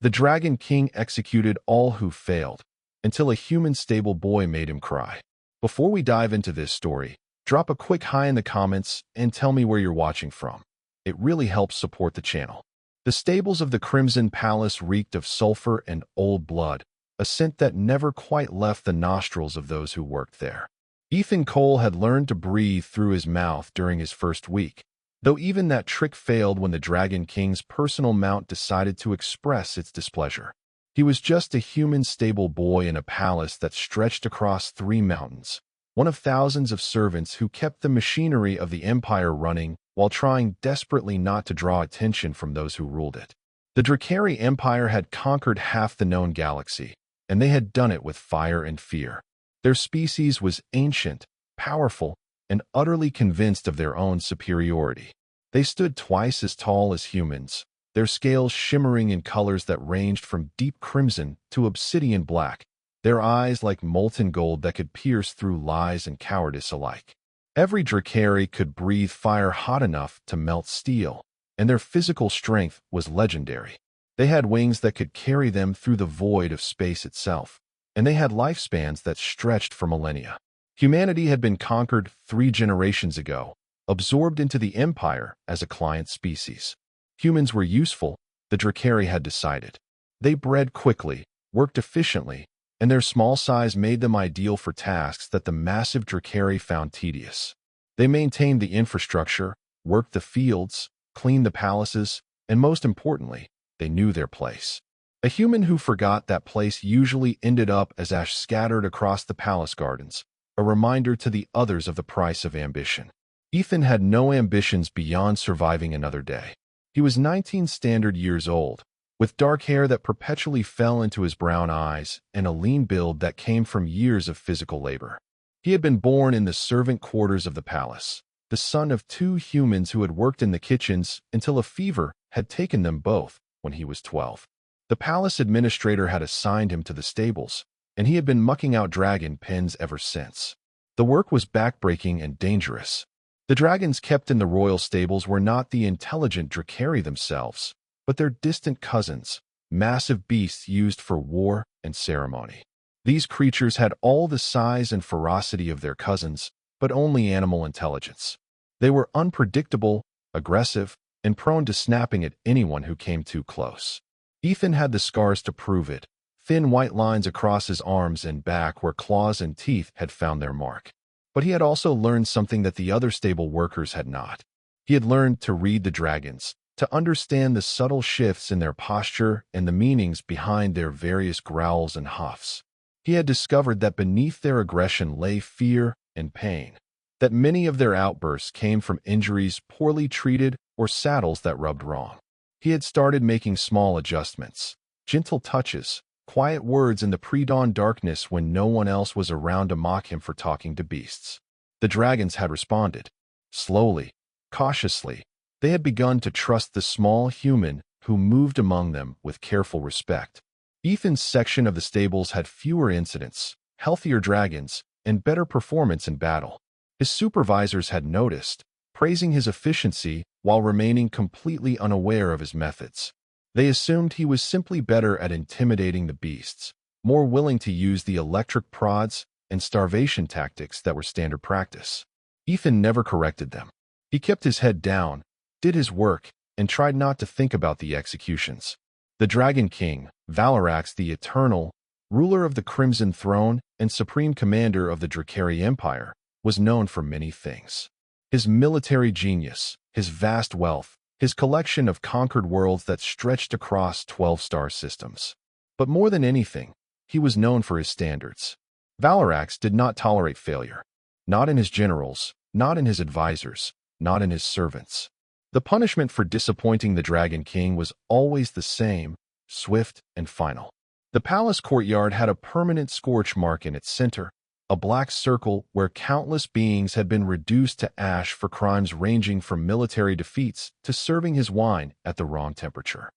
The Dragon King executed all who failed, until a human stable boy made him cry. Before we dive into this story, drop a quick hi in the comments and tell me where you're watching from. It really helps support the channel. The stables of the Crimson Palace reeked of sulfur and old blood, a scent that never quite left the nostrils of those who worked there. Ethan Cole had learned to breathe through his mouth during his first week, though even that trick failed when the Dragon King's personal mount decided to express its displeasure. He was just a human stable boy in a palace that stretched across 3 mountains, one of thousands of servants who kept the machinery of the empire running while trying desperately not to draw attention from those who ruled it. The Drakari Empire had conquered half the known galaxy, and they had done it with fire and fear. Their species was ancient, powerful, and utterly convinced of their own superiority. They stood twice as tall as humans, their scales shimmering in colors that ranged from deep crimson to obsidian black, their eyes like molten gold that could pierce through lies and cowardice alike. Every Drakari could breathe fire hot enough to melt steel, and their physical strength was legendary. They had wings that could carry them through the void of space itself, and they had lifespans that stretched for millennia. Humanity had been conquered 3 generations ago, absorbed into the Empire as a client species. Humans were useful, the Drakari had decided. They bred quickly, worked efficiently, and their small size made them ideal for tasks that the massive Drakari found tedious. They maintained the infrastructure, worked the fields, cleaned the palaces, and most importantly, they knew their place. A human who forgot that place usually ended up as ash scattered across the palace gardens, a reminder to the others of the price of ambition. Ethan had no ambitions beyond surviving another day. He was 19 standard years old, with dark hair that perpetually fell into his brown eyes and a lean build that came from years of physical labor. He had been born in the servant quarters of the palace, the son of 2 humans who had worked in the kitchens until a fever had taken them both when he was 12. The palace administrator had assigned him to the stables, and he had been mucking out dragon pens ever since. The work was backbreaking and dangerous. The dragons kept in the royal stables were not the intelligent Drakari themselves, but their distant cousins, massive beasts used for war and ceremony. These creatures had all the size and ferocity of their cousins, but only animal intelligence. They were unpredictable, aggressive, and prone to snapping at anyone who came too close. Ethan had the scars to prove it, thin white lines across his arms and back where claws and teeth had found their mark. But he had also learned something that the other stable workers had not. He had learned to read the dragons, to understand the subtle shifts in their posture and the meanings behind their various growls and huffs. He had discovered that beneath their aggression lay fear and pain, that many of their outbursts came from injuries poorly treated or saddles that rubbed wrong. He had started making small adjustments, gentle touches, quiet words in the pre-dawn darkness when no one else was around to mock him for talking to beasts. The dragons had responded. Slowly, cautiously, they had begun to trust the small human who moved among them with careful respect. Ethan's section of the stables had fewer incidents, healthier dragons, and better performance in battle. His supervisors had noticed, praising his efficiency while remaining completely unaware of his methods. They assumed he was simply better at intimidating the beasts, more willing to use the electric prods and starvation tactics that were standard practice. Ethan never corrected them. He kept his head down, did his work, and tried not to think about the executions. The Dragon King, Valarax the Eternal, ruler of the Crimson Throne and supreme commander of the Drakari Empire, was known for many things. His military genius, his vast wealth, his collection of conquered worlds that stretched across 12 star systems. But more than anything, he was known for his standards. Valarax did not tolerate failure. Not in his generals, not in his advisors, not in his servants. The punishment for disappointing the Dragon King was always the same, swift and final. The palace courtyard had a permanent scorch mark in its center, a black circle where countless beings had been reduced to ash for crimes ranging from military defeats to serving his wine at the wrong temperature.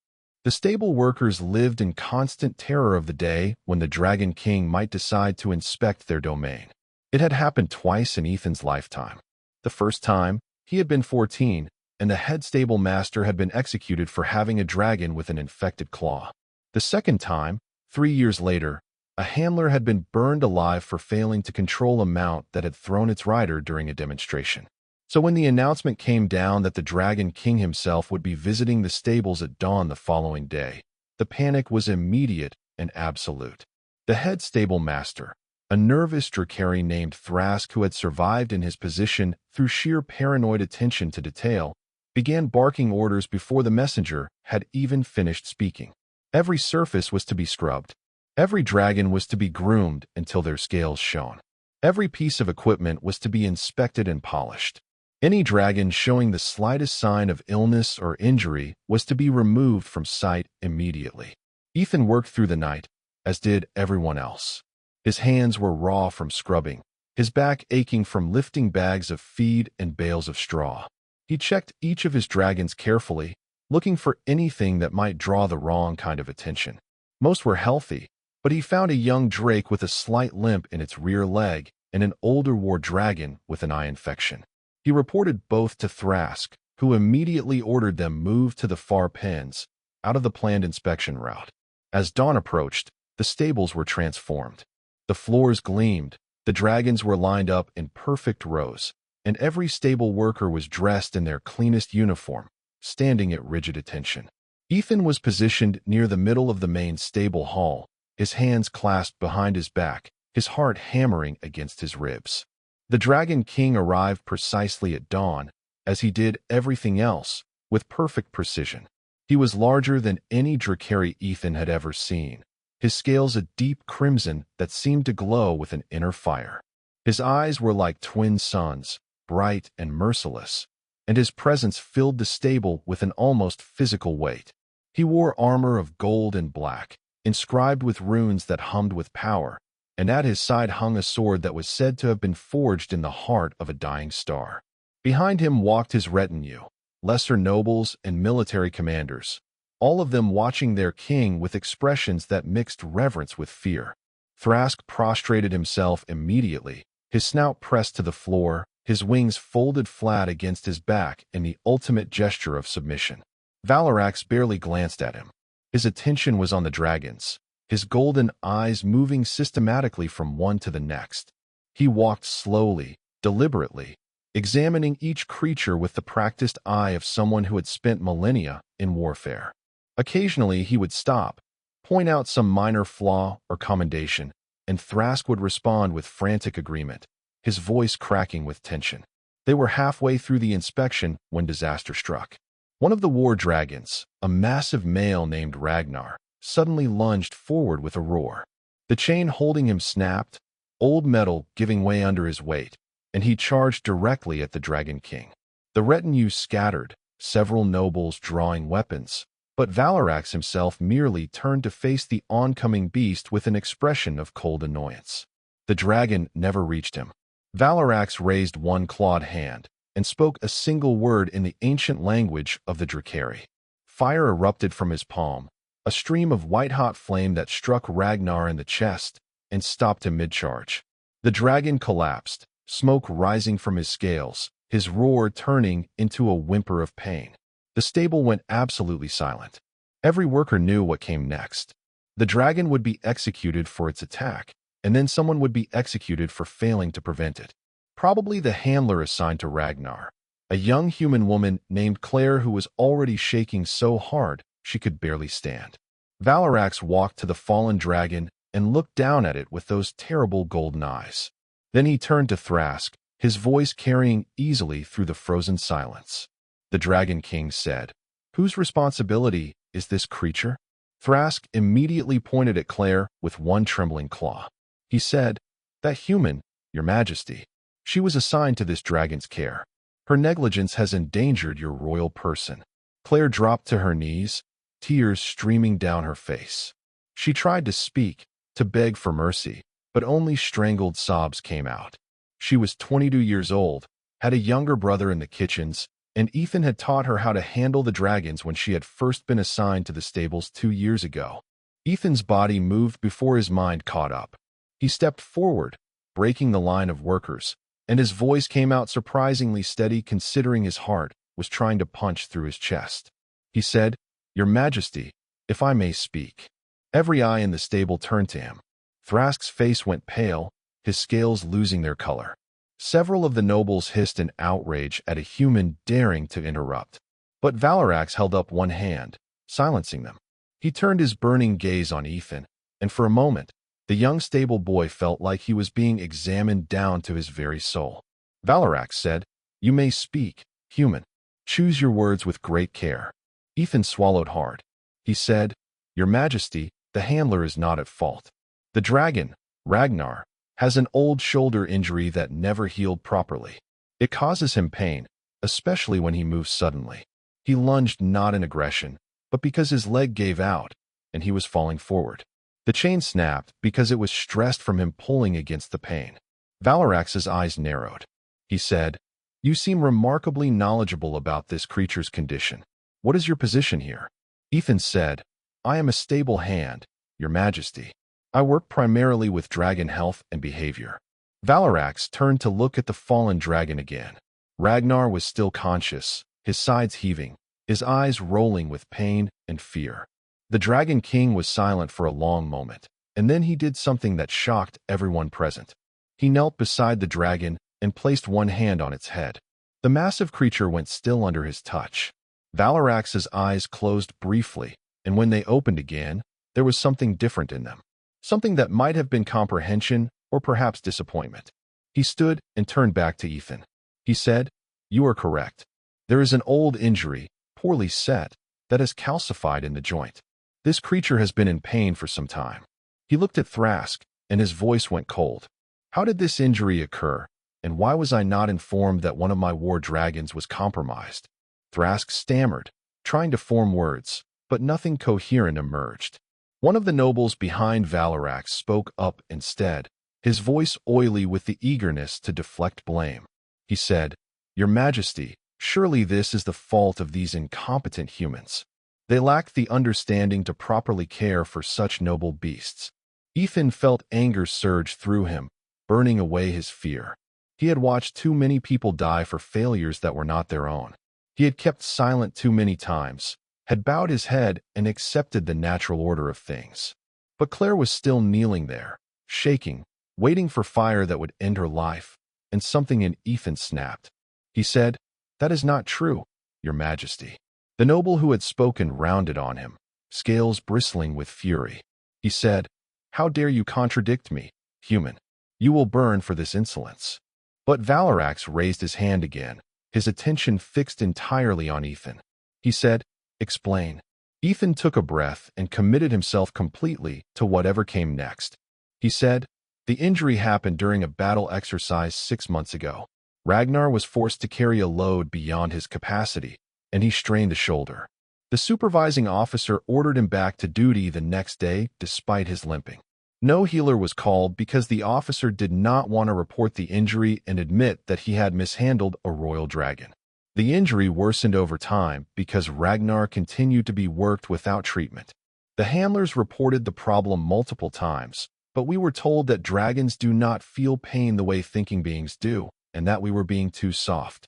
The stable workers lived in constant terror of the day when the Dragon King might decide to inspect their domain. It had happened twice in Ethan's lifetime. The first time, he had been 14, and the head stable master had been executed for having a dragon with an infected claw. The second time, 3 years later, a handler had been burned alive for failing to control a mount that had thrown its rider during a demonstration. So when the announcement came down that the Dragon King himself would be visiting the stables at dawn the following day, the panic was immediate and absolute. The head stable master, a nervous Drakari named Thrask who had survived in his position through sheer paranoid attention to detail, began barking orders before the messenger had even finished speaking. Every surface was to be scrubbed. Every dragon was to be groomed until their scales shone. Every piece of equipment was to be inspected and polished. Any dragon showing the slightest sign of illness or injury was to be removed from sight immediately. Ethan worked through the night, as did everyone else. His hands were raw from scrubbing, his back aching from lifting bags of feed and bales of straw. He checked each of his dragons carefully, looking for anything that might draw the wrong kind of attention. Most were healthy, but he found a young drake with a slight limp in its rear leg and an older war dragon with an eye infection. He reported both to Thrask, who immediately ordered them moved to the far pens, out of the planned inspection route. As dawn approached, the stables were transformed. The floors gleamed, the dragons were lined up in perfect rows, and every stable worker was dressed in their cleanest uniform, standing at rigid attention. Ethan was positioned near the middle of the main stable hall, his hands clasped behind his back, his heart hammering against his ribs. The Dragon King arrived precisely at dawn, as he did everything else, with perfect precision. He was larger than any Drakari Ethan had ever seen, his scales a deep crimson that seemed to glow with an inner fire. His eyes were like twin suns, bright and merciless, and his presence filled the stable with an almost physical weight. He wore armor of gold and black, inscribed with runes that hummed with power, and at his side hung a sword that was said to have been forged in the heart of a dying star. Behind him walked his retinue, lesser nobles and military commanders, all of them watching their king with expressions that mixed reverence with fear. Thrask prostrated himself immediately, his snout pressed to the floor, his wings folded flat against his back in the ultimate gesture of submission. Valarax barely glanced at him. His attention was on the dragons, his golden eyes moving systematically from one to the next. He walked slowly, deliberately, examining each creature with the practiced eye of someone who had spent millennia in warfare. Occasionally he would stop, point out some minor flaw or commendation, and Thrask would respond with frantic agreement, his voice cracking with tension. They were halfway through the inspection when disaster struck. One of the war dragons, a massive male named Ragnar, suddenly lunged forward with a roar. The chain holding him snapped, old metal giving way under his weight, and he charged directly at the Dragon King. The retinue scattered, several nobles drawing weapons, but Valarax himself merely turned to face the oncoming beast with an expression of cold annoyance. The dragon never reached him. Valarax raised one clawed hand and spoke a single word in the ancient language of the Drakari. Fire erupted from his palm, a stream of white-hot flame that struck Ragnar in the chest and stopped him mid-charge. The dragon collapsed, smoke rising from his scales, his roar turning into a whimper of pain. The stable went absolutely silent. Every worker knew what came next. The dragon would be executed for its attack, and then someone would be executed for failing to prevent it. Probably the handler assigned to Ragnar, a young human woman named Claire who was already shaking so hard she could barely stand. Valarax walked to the fallen dragon and looked down at it with those terrible golden eyes. Then he turned to Thrask, his voice carrying easily through the frozen silence. The Dragon King said, "Whose responsibility is this creature?" Thrask immediately pointed at Claire with one trembling claw. He said, "That human, Your Majesty. She was assigned to this dragon's care. Her negligence has endangered your royal person." Claire dropped to her knees, tears streaming down her face. She tried to speak, to beg for mercy, but only strangled sobs came out. She was 22 years old, had a younger brother in the kitchens, and Ethan had taught her how to handle the dragons when she had first been assigned to the stables 2 years ago. Ethan's body moved before his mind caught up. He stepped forward, breaking the line of workers, and his voice came out surprisingly steady considering his heart was trying to punch through his chest. He said, "Your Majesty, if I may speak." Every eye in the stable turned to him. Thrask's face went pale, his scales losing their color. Several of the nobles hissed in outrage at a human daring to interrupt. But Valarax held up one hand, silencing them. He turned his burning gaze on Ethan, and for a moment, the young stable boy felt like he was being examined down to his very soul. Valarax said, "You may speak, human. Choose your words with great care." Ethan swallowed hard. He said, "Your Majesty, the handler is not at fault. The dragon, Ragnar, has an old shoulder injury that never healed properly. It causes him pain, especially when he moves suddenly. He lunged not in aggression, but because his leg gave out, and he was falling forward. The chain snapped because it was stressed from him pulling against the pain." Valarax's eyes narrowed. He said, "You seem remarkably knowledgeable about this creature's condition. What is your position here?" Ethan said, "I am a stable hand, Your Majesty. I work primarily with dragon health and behavior." Valarax turned to look at the fallen dragon again. Ragnar was still conscious, his sides heaving, his eyes rolling with pain and fear. The Dragon King was silent for a long moment, and then he did something that shocked everyone present. He knelt beside the dragon and placed one hand on its head. The massive creature went still under his touch. Valarax's eyes closed briefly, and when they opened again, there was something different in them. Something that might have been comprehension or perhaps disappointment. He stood and turned back to Ethan. He said, "You are correct. There is an old injury, poorly set, that has calcified in the joint. This creature has been in pain for some time." He looked at Thrask, and his voice went cold. "How did this injury occur, and why was I not informed that one of my war dragons was compromised?" Thrask stammered, trying to form words, but nothing coherent emerged. One of the nobles behind Valarax spoke up instead, his voice oily with the eagerness to deflect blame. He said, "Your Majesty, surely this is the fault of these incompetent humans. They lack the understanding to properly care for such noble beasts." Ethan felt anger surge through him, burning away his fear. He had watched too many people die for failures that were not their own. He had kept silent too many times, had bowed his head and accepted the natural order of things. But Claire was still kneeling there, shaking, waiting for fire that would end her life, and something in Ethan snapped. He said, "That is not true, Your Majesty." The noble who had spoken rounded on him, scales bristling with fury. He said, "How dare you contradict me, human? You will burn for this insolence." But Valarax raised his hand again, his attention fixed entirely on Ethan. He said, "Explain." Ethan took a breath and committed himself completely to whatever came next. He said, "The injury happened during a battle exercise 6 months ago. Ragnar was forced to carry a load beyond his capacity, and he strained a shoulder. The supervising officer ordered him back to duty the next day despite his limping. No healer was called because the officer did not want to report the injury and admit that he had mishandled a royal dragon. The injury worsened over time because Ragnar continued to be worked without treatment. The handlers reported the problem multiple times, but we were told that dragons do not feel pain the way thinking beings do, and that we were being too soft."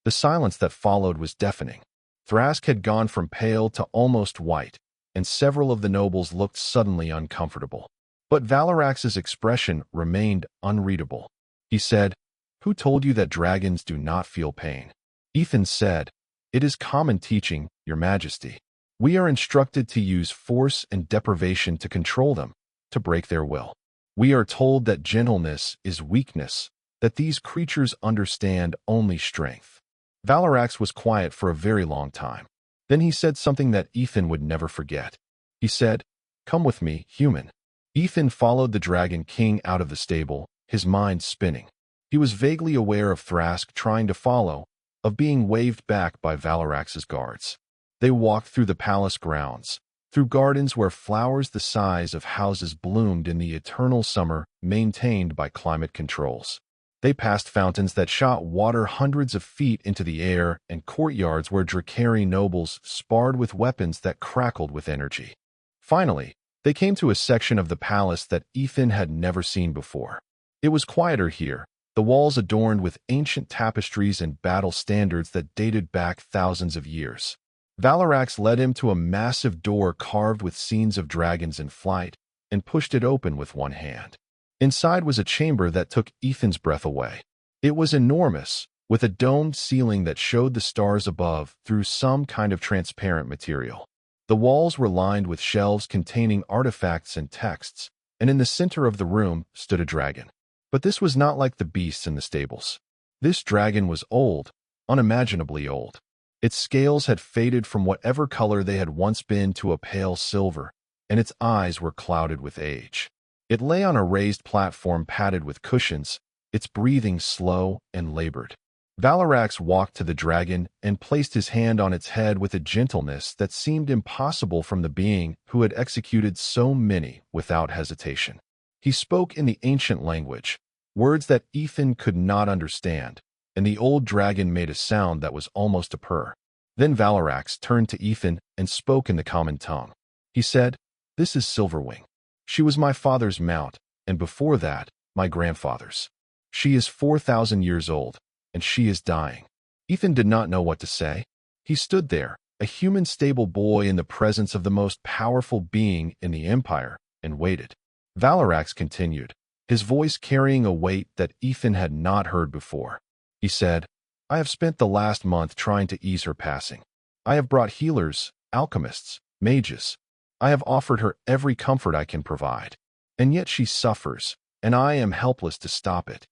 The silence that followed was deafening. Thrask had gone from pale to almost white, and several of the nobles looked suddenly uncomfortable. But Valarax's expression remained unreadable. He said, "Who told you that dragons do not feel pain?" Ethan said, "It is common teaching, Your Majesty. We are instructed to use force and deprivation to control them, to break their will. We are told that gentleness is weakness, that these creatures understand only strength." Valarax was quiet for a very long time. Then he said something that Ethan would never forget. He said, "Come with me, human." Ethan followed the Dragon King out of the stable, his mind spinning. He was vaguely aware of Thrask trying to follow, of being waved back by Valarax's guards. They walked through the palace grounds, through gardens where flowers the size of houses bloomed in the eternal summer maintained by climate controls. They passed fountains that shot water hundreds of feet into the air and courtyards where Drakari nobles sparred with weapons that crackled with energy. Finally, they came to a section of the palace that Ethan had never seen before. It was quieter here, the walls adorned with ancient tapestries and battle standards that dated back thousands of years. Valarax led him to a massive door carved with scenes of dragons in flight and pushed it open with one hand. Inside was a chamber that took Ethan's breath away. It was enormous, with a domed ceiling that showed the stars above through some kind of transparent material. The walls were lined with shelves containing artifacts and texts, and in the center of the room stood a dragon. But this was not like the beasts in the stables. This dragon was old, unimaginably old. Its scales had faded from whatever color they had once been to a pale silver, and its eyes were clouded with age. It lay on a raised platform padded with cushions, its breathing slow and labored. Valarax walked to the dragon and placed his hand on its head with a gentleness that seemed impossible from the being who had executed so many without hesitation. He spoke in the ancient language, words that Ethan could not understand, and the old dragon made a sound that was almost a purr. Then Valarax turned to Ethan and spoke in the common tongue. He said, "This is Silverwing. She was my father's mount, and before that, my grandfather's. She is 4,000 years old, and she is dying." Ethan did not know what to say. He stood there, a human stable boy in the presence of the most powerful being in the Empire, and waited. Valarax continued, his voice carrying a weight that Ethan had not heard before. He said, "I have spent the last month trying to ease her passing. I have brought healers, alchemists, mages. I have offered her every comfort I can provide. And yet she suffers, and I am helpless to stop it."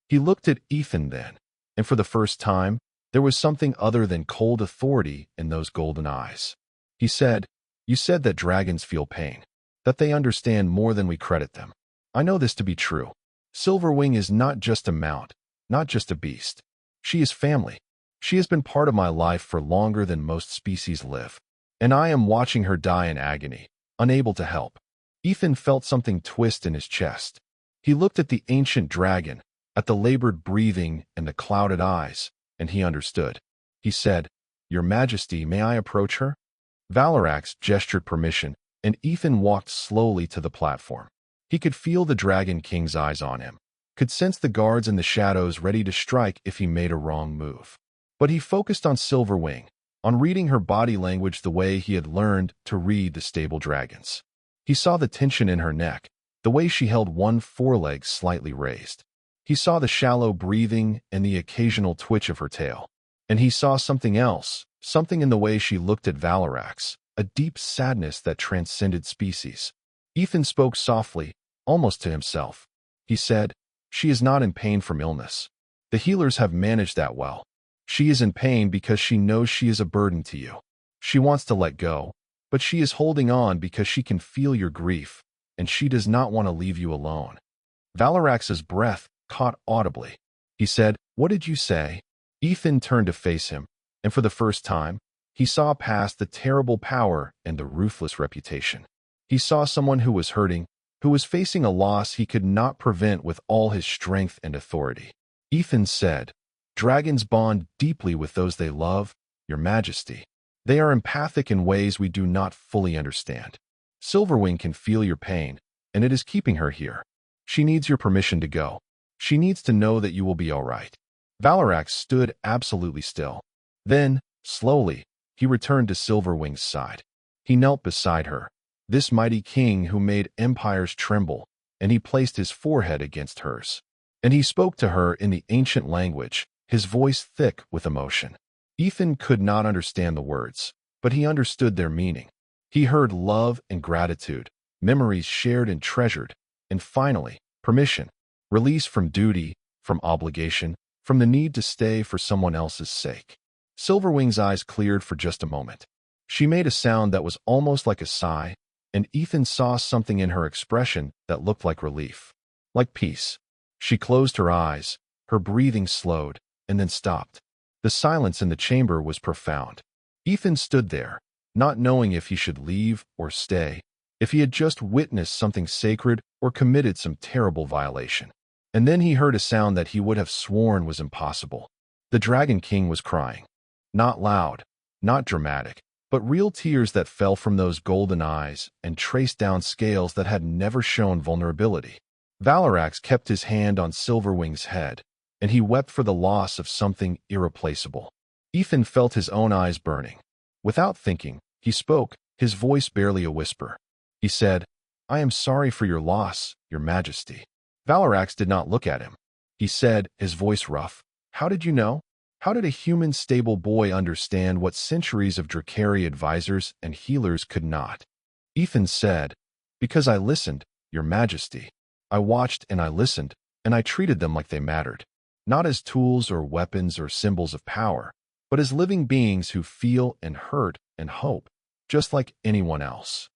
He looked at Ethan then, and for the first time, there was something other than cold authority in those golden eyes. He said, "You said that dragons feel pain, that they understand more than we credit them. I know this to be true. Silverwing is not just a mount, not just a beast. She is family. She has been part of my life for longer than most species live. And I am watching her die in agony, unable to help." Ethan felt something twist in his chest. He looked at the ancient dragon, at the labored breathing and the clouded eyes, and he understood. He said, "Your Majesty, may I approach her?" Valarax gestured permission, and Ethan walked slowly to the platform. He could feel the Dragon King's eyes on him, could sense the guards in the shadows ready to strike if he made a wrong move. But he focused on Silverwing, on reading her body language the way he had learned to read the stable dragons. He saw the tension in her neck, the way she held one foreleg slightly raised. He saw the shallow breathing and the occasional twitch of her tail. And he saw something else, something in the way she looked at Valarax, a deep sadness that transcended species. Ethan spoke softly, almost to himself. He said, "She is not in pain from illness. The healers have managed that well. She is in pain because she knows she is a burden to you. She wants to let go, but she is holding on because she can feel your grief, and she does not want to leave you alone." Valarax's breath caught audibly. He said, "What did you say?" Ethan turned to face him, and for the first time, he saw past the terrible power and the ruthless reputation. He saw someone who was hurting, who was facing a loss he could not prevent with all his strength and authority. Ethan said, "Dragons bond deeply with those they love, Your Majesty. They are empathic in ways we do not fully understand. Silverwing can feel your pain, and it is keeping her here. She needs your permission to go. She needs to know that you will be all right." Valarax stood absolutely still. Then, slowly, he returned to Silverwing's side. He knelt beside her, this mighty king who made empires tremble, and he placed his forehead against hers. And he spoke to her in the ancient language, his voice thick with emotion. Ethan could not understand the words, but he understood their meaning. He heard love and gratitude, memories shared and treasured, and finally, permission, release from duty, from obligation, from the need to stay for someone else's sake. Silverwing's eyes cleared for just a moment. She made a sound that was almost like a sigh, and Ethan saw something in her expression that looked like relief, like peace. She closed her eyes, her breathing slowed, and then stopped. The silence in the chamber was profound. Ethan stood there, not knowing if he should leave or stay, if he had just witnessed something sacred or committed some terrible violation. And then he heard a sound that he would have sworn was impossible. The Dragon King was crying. Not loud, not dramatic, but real tears that fell from those golden eyes and traced down scales that had never shown vulnerability. Valarax kept his hand on Silverwing's head, and he wept for the loss of something irreplaceable. Ethan felt his own eyes burning. Without thinking, he spoke, his voice barely a whisper. He said, "I am sorry for your loss, Your Majesty." Valarax did not look at him. He said, his voice rough, "How did you know? How did a human stable boy understand what centuries of Drakari advisors and healers could not?" Ethan said, "Because I listened, Your Majesty. I watched and I listened, and I treated them like they mattered. Not as tools or weapons or symbols of power, but as living beings who feel and hurt and hope, just like anyone else."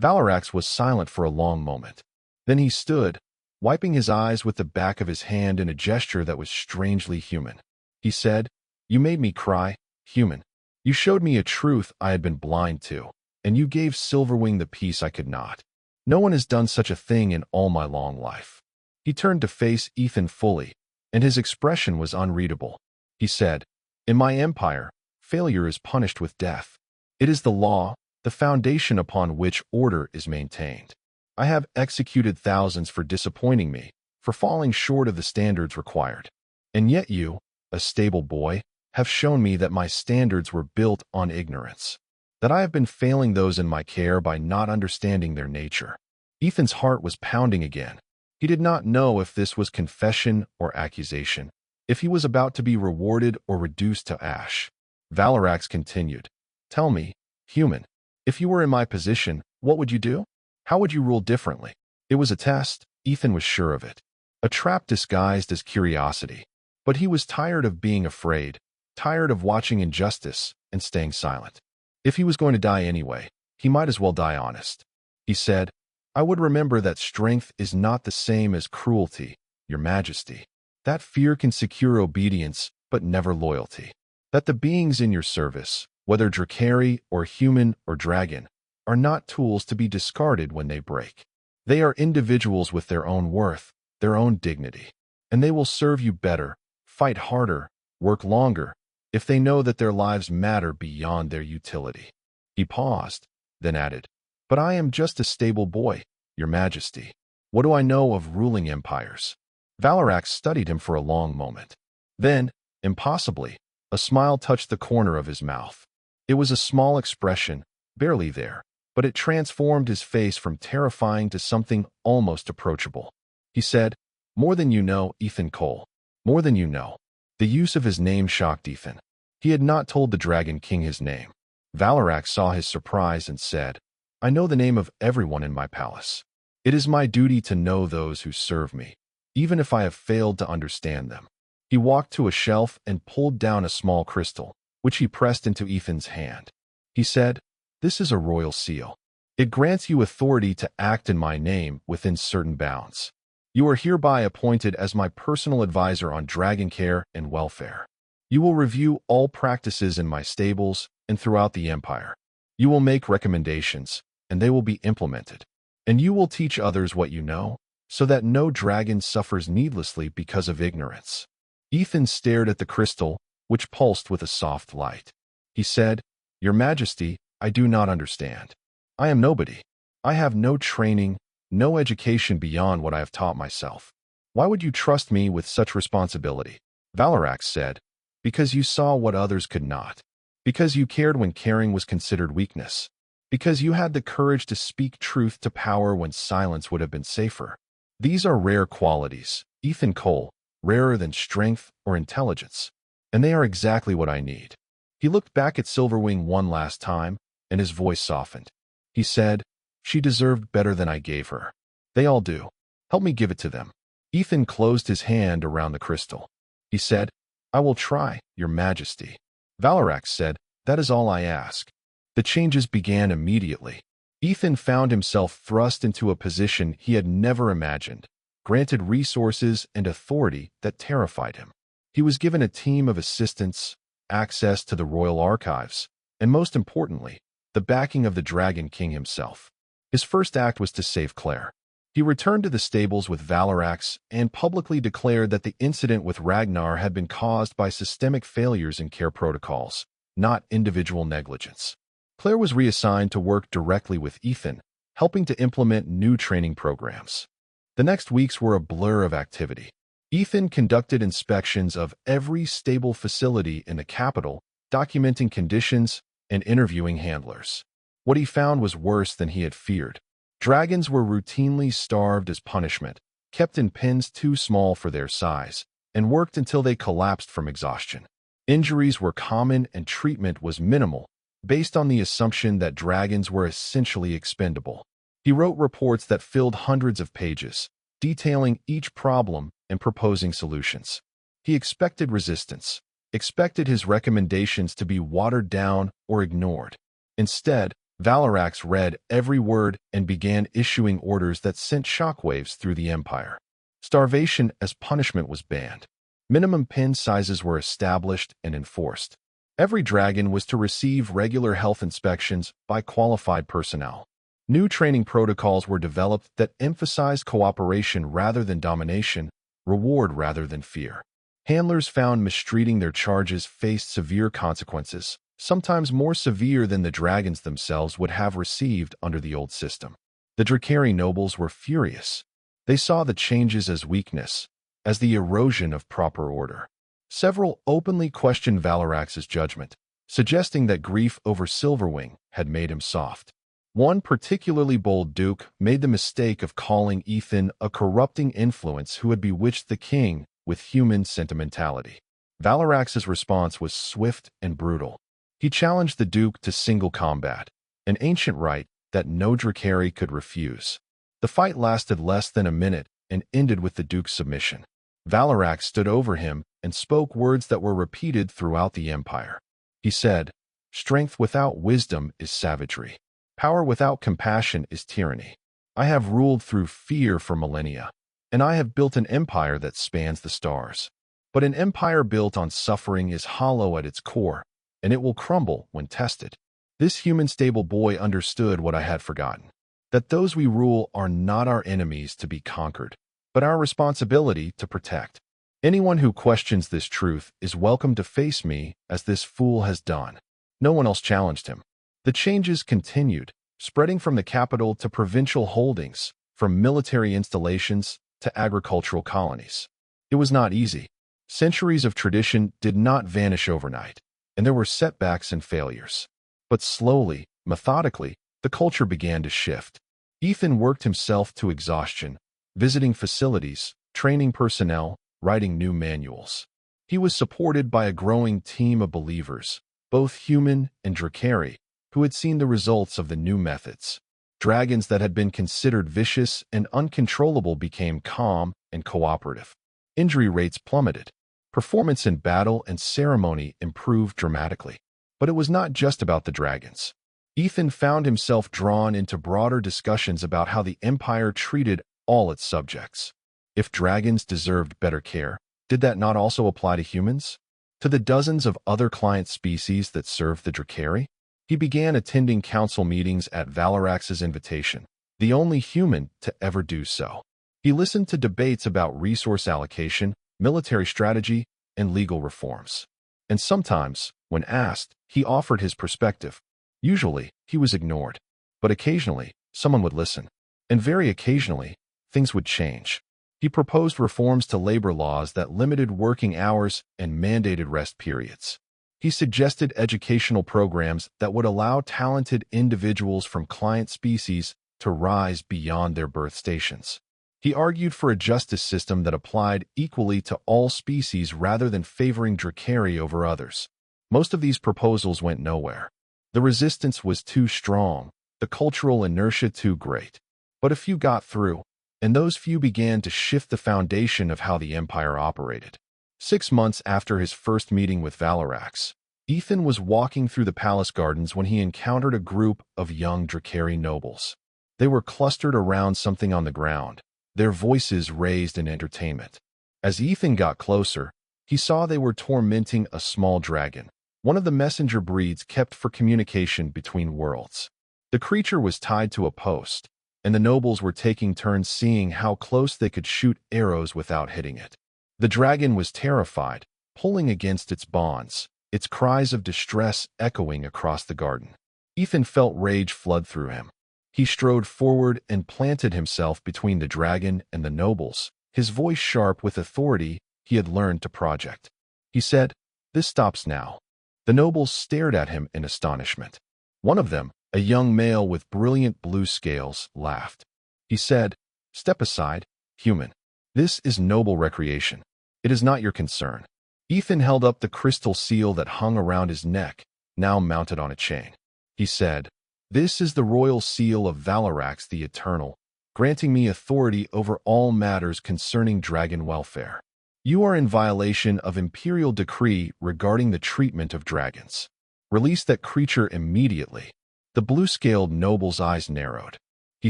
Valarax was silent for a long moment. Then he stood, wiping his eyes with the back of his hand in a gesture that was strangely human. He said, "You made me cry, human. You showed me a truth I had been blind to, and you gave Silverwing the peace I could not. No one has done such a thing in all my long life." He turned to face Ethan fully, and his expression was unreadable. He said, "In my empire, failure is punished with death. It is the law, the foundation upon which order is maintained. I have executed thousands for disappointing me, for falling short of the standards required. And yet you, a stable boy, have shown me that my standards were built on ignorance, that I have been failing those in my care by not understanding their nature." Ethan's heart was pounding again. He did not know if this was confession or accusation, if he was about to be rewarded or reduced to ash. Valarax continued, "Tell me, human, if you were in my position, what would you do? How would you rule differently?" It was a test, Ethan was sure of it. A trap disguised as curiosity. But he was tired of being afraid, tired of watching injustice and staying silent. If he was going to die anyway, he might as well die honest. He said, "I would remember that strength is not the same as cruelty, Your Majesty. That fear can secure obedience, but never loyalty. That the beings in your service, whether Drakari or human or dragon, are not tools to be discarded when they break. They are individuals with their own worth, their own dignity, and they will serve you better, fight harder, work longer, if they know that their lives matter beyond their utility." He paused, then added, "But I am just a stable boy, Your Majesty. What do I know of ruling empires?" Valarax studied him for a long moment. Then, impossibly, a smile touched the corner of his mouth. It was a small expression, barely there, but it transformed his face from terrifying to something almost approachable. He said, "More than you know, Ethan Cole. More than you know." The use of his name shocked Ethan. He had not told the Dragon King his name. Valarax saw his surprise and said, "I know the name of everyone in my palace. It is my duty to know those who serve me, even if I have failed to understand them." He walked to a shelf and pulled down a small crystal, which he pressed into Ethan's hand. He said, "This is a royal seal. It grants you authority to act in my name within certain bounds. You are hereby appointed as my personal advisor on dragon care and welfare. You will review all practices in my stables and throughout the empire. You will make recommendations, and they will be implemented. And you will teach others what you know, so that no dragon suffers needlessly because of ignorance." Ethan stared at the crystal, which pulsed with a soft light. He said, "Your Majesty, I do not understand. I am nobody. I have no training, no education beyond what I have taught myself. Why would you trust me with such responsibility?" Valarax said, "Because you saw what others could not. Because you cared when caring was considered weakness. Because you had the courage to speak truth to power when silence would have been safer. These are rare qualities, Ethan Cole, rarer than strength or intelligence. And they are exactly what I need." He looked back at Silverwing one last time, and his voice softened. He said, "She deserved better than I gave her. They all do. Help me give it to them." Ethan closed his hand around the crystal. He said, "I will try, Your Majesty." Valarax said, "That is all I ask." The changes began immediately. Ethan found himself thrust into a position he had never imagined, granted resources and authority that terrified him. He was given a team of assistants, access to the royal archives, and most importantly, the backing of the Dragon King himself. His first act was to save Claire. He returned to the stables with Valarax and publicly declared that the incident with Ragnar had been caused by systemic failures in care protocols, not individual negligence. Claire was reassigned to work directly with Ethan, helping to implement new training programs. The next weeks were a blur of activity. Ethan conducted inspections of every stable facility in the capital, documenting conditions, and interviewing handlers. What he found was worse than he had feared. Dragons were routinely starved as punishment, kept in pens too small for their size, and worked until they collapsed from exhaustion. Injuries were common and treatment was minimal, based on the assumption that dragons were essentially expendable. He wrote reports that filled hundreds of pages, detailing each problem and proposing solutions. He expected resistance, expected his recommendations to be watered down or ignored. Instead, Valarax read every word and began issuing orders that sent shockwaves through the empire. Starvation as punishment was banned. Minimum pen sizes were established and enforced. Every dragon was to receive regular health inspections by qualified personnel. New training protocols were developed that emphasized cooperation rather than domination, reward rather than fear. Handlers found mistreating their charges faced severe consequences, sometimes more severe than the dragons themselves would have received under the old system. The Drakari nobles were furious. They saw the changes as weakness, as the erosion of proper order. Several openly questioned Valarax's judgment, suggesting that grief over Silverwing had made him soft. One particularly bold duke made the mistake of calling Ethan a corrupting influence who had bewitched the king with human sentimentality. Valarax's response was swift and brutal. He challenged the duke to single combat, an ancient right that no Drakari could refuse. The fight lasted less than a minute and ended with the duke's submission. Valarax stood over him and spoke words that were repeated throughout the empire. He said, "Strength without wisdom is savagery. Power without compassion is tyranny. I have ruled through fear for millennia, and I have built an empire that spans the stars. But an empire built on suffering is hollow at its core, and it will crumble when tested." This human-stable boy understood what I had forgotten, that those we rule are not our enemies to be conquered, but our responsibility to protect. Anyone who questions this truth is welcome to face me as this fool has done. No one else challenged him. The changes continued, spreading from the capital to provincial holdings, from military installations to agricultural colonies. It was not easy. Centuries of tradition did not vanish overnight, and there were setbacks and failures. But slowly, methodically, the culture began to shift. Ethan worked himself to exhaustion, visiting facilities, training personnel, writing new manuals. He was supported by a growing team of believers, both human and Drakari, who had seen the results of the new methods. Dragons that had been considered vicious and uncontrollable became calm and cooperative. Injury rates plummeted. Performance in battle and ceremony improved dramatically. But it was not just about the dragons. Ethan found himself drawn into broader discussions about how the empire treated all its subjects. If dragons deserved better care, did that not also apply to humans? To the dozens of other client species that served the Drakari? He began attending council meetings at Valarax's invitation, the only human to ever do so. He listened to debates about resource allocation, military strategy, and legal reforms. And sometimes, when asked, he offered his perspective. Usually, he was ignored. But occasionally, someone would listen. And very occasionally, things would change. He proposed reforms to labor laws that limited working hours and mandated rest periods. He suggested educational programs that would allow talented individuals from client species to rise beyond their birth stations. He argued for a justice system that applied equally to all species rather than favoring Drakari over others. Most of these proposals went nowhere. The resistance was too strong, the cultural inertia too great. But a few got through, and those few began to shift the foundation of how the empire operated. 6 months after his first meeting with Valarax, Ethan was walking through the palace gardens when he encountered a group of young Drakari nobles. They were clustered around something on the ground, their voices raised in entertainment. As Ethan got closer, he saw they were tormenting a small dragon, one of the messenger breeds kept for communication between worlds. The creature was tied to a post, and the nobles were taking turns seeing how close they could shoot arrows without hitting it. The dragon was terrified, pulling against its bonds, its cries of distress echoing across the garden. Ethan felt rage flood through him. He strode forward and planted himself between the dragon and the nobles, his voice sharp with authority he had learned to project. He said, "This stops now. The nobles stared at him in astonishment. One of them, a young male with brilliant blue scales, laughed. He said, "Step aside, human. This is noble recreation. It is not your concern." Ethan held up the crystal seal that hung around his neck, now mounted on a chain. He said, "This is the royal seal of Valarax the Eternal, granting me authority over all matters concerning dragon welfare. You are in violation of imperial decree regarding the treatment of dragons. Release that creature immediately." The blue-scaled noble's eyes narrowed. He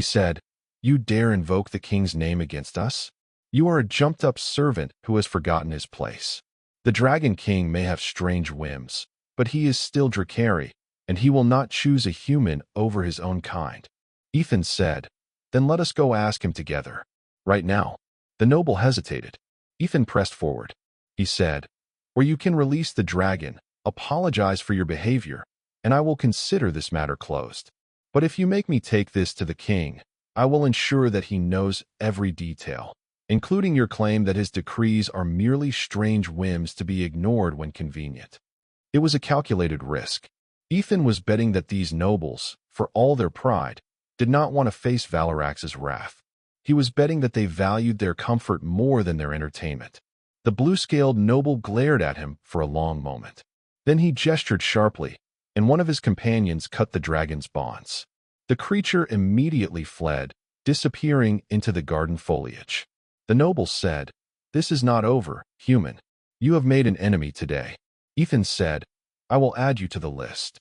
said, "You dare invoke the king's name against us? You are a jumped-up servant who has forgotten his place. The Dragon King may have strange whims, but he is still Drakari, and he will not choose a human over his own kind." Ethan said, "Then let us go ask him together. Right now." The noble hesitated. Ethan pressed forward. He said, "Or you can release the dragon, apologize for your behavior, and I will consider this matter closed. But if you make me take this to the king, I will ensure that he knows every detail, including your claim that his decrees are merely strange whims to be ignored when convenient." It was a calculated risk. Ethan was betting that these nobles, for all their pride, did not want to face Valarax's wrath. He was betting that they valued their comfort more than their entertainment. The blue-scaled noble glared at him for a long moment. Then he gestured sharply, and one of his companions cut the dragon's bonds. The creature immediately fled, disappearing into the garden foliage. The noble said, "This is not over, human. You have made an enemy today." Ethan said, "I will add you to the list."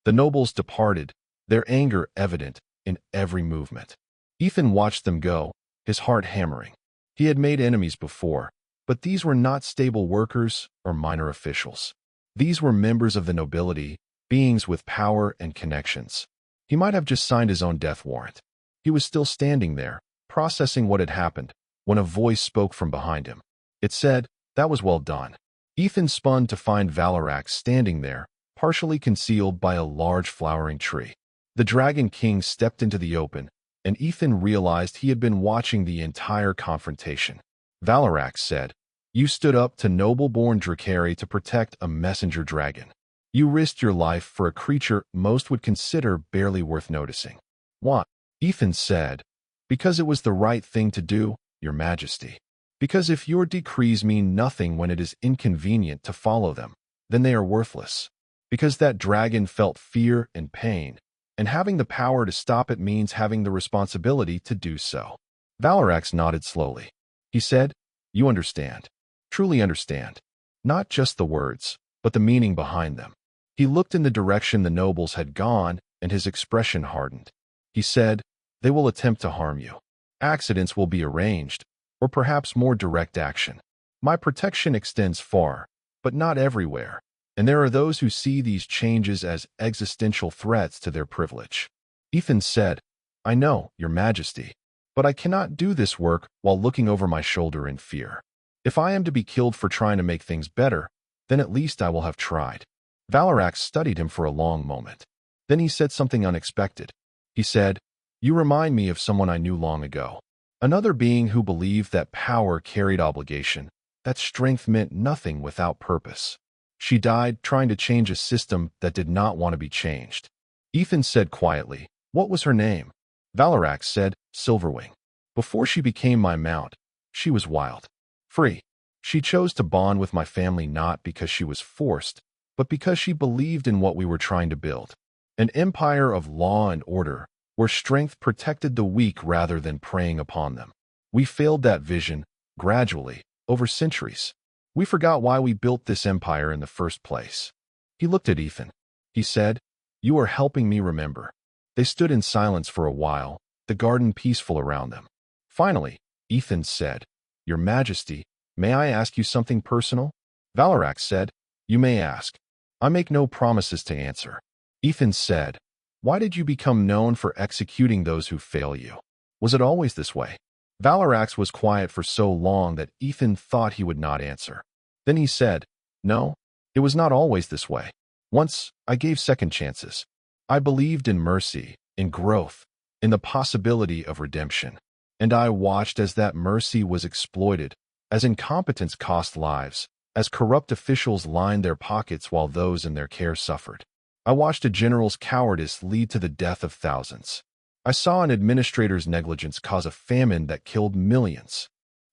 The nobles departed, their anger evident in every movement. Ethan watched them go, his heart hammering. He had made enemies before, but these were not stable workers or minor officials. These were members of the nobility, beings with power and connections. He might have just signed his own death warrant. He was still standing there, processing what had happened, when a voice spoke from behind him. It said, "That was well done." Ethan spun to find Valarax standing there, partially concealed by a large flowering tree. The Dragon King stepped into the open, and Ethan realized he had been watching the entire confrontation. Valarax said, "You stood up to noble-born Drakari to protect a messenger dragon. You risked your life for a creature most would consider barely worth noticing." "What?" Ethan said, "Because it was the right thing to do, Your Majesty. Because if your decrees mean nothing when it is inconvenient to follow them, then they are worthless. Because that dragon felt fear and pain, and having the power to stop it means having the responsibility to do so." Valarax nodded slowly. He said, "You understand. Truly understand. Not just the words, but the meaning behind them." He looked in the direction the nobles had gone, and his expression hardened. He said, "They will attempt to harm you. Accidents will be arranged, or perhaps more direct action. My protection extends far, but not everywhere, and there are those who see these changes as existential threats to their privilege." Ethan said, "I know, Your Majesty, but I cannot do this work while looking over my shoulder in fear. If I am to be killed for trying to make things better, then at least I will have tried." Valarax studied him for a long moment. Then he said something unexpected. He said, "You remind me of someone I knew long ago. Another being who believed that power carried obligation, that strength meant nothing without purpose. She died trying to change a system that did not want to be changed." Ethan said quietly, "What was her name?" Valarax said, "Silverwing. Before she became my mount, she was wild. Free. She chose to bond with my family not because she was forced, but because she believed in what we were trying to build. An empire of law and order, where strength protected the weak rather than preying upon them. We failed that vision, gradually, over centuries. We forgot why we built this empire in the first place." He looked at Ethan. He said, "You are helping me remember." They stood in silence for a while, the garden peaceful around them. Finally, Ethan said, "Your Majesty, may I ask you something personal?" Valarax said, "You may ask. I make no promises to answer." Ethan said, "Why did you become known for executing those who fail you? Was it always this way?" Valarax was quiet for so long that Ethan thought he would not answer. Then he said, "No, it was not always this way. Once, I gave second chances. I believed in mercy, in growth, in the possibility of redemption. And I watched as that mercy was exploited, as incompetence cost lives, as corrupt officials lined their pockets while those in their care suffered. I watched a general's cowardice lead to the death of thousands. I saw an administrator's negligence cause a famine that killed millions.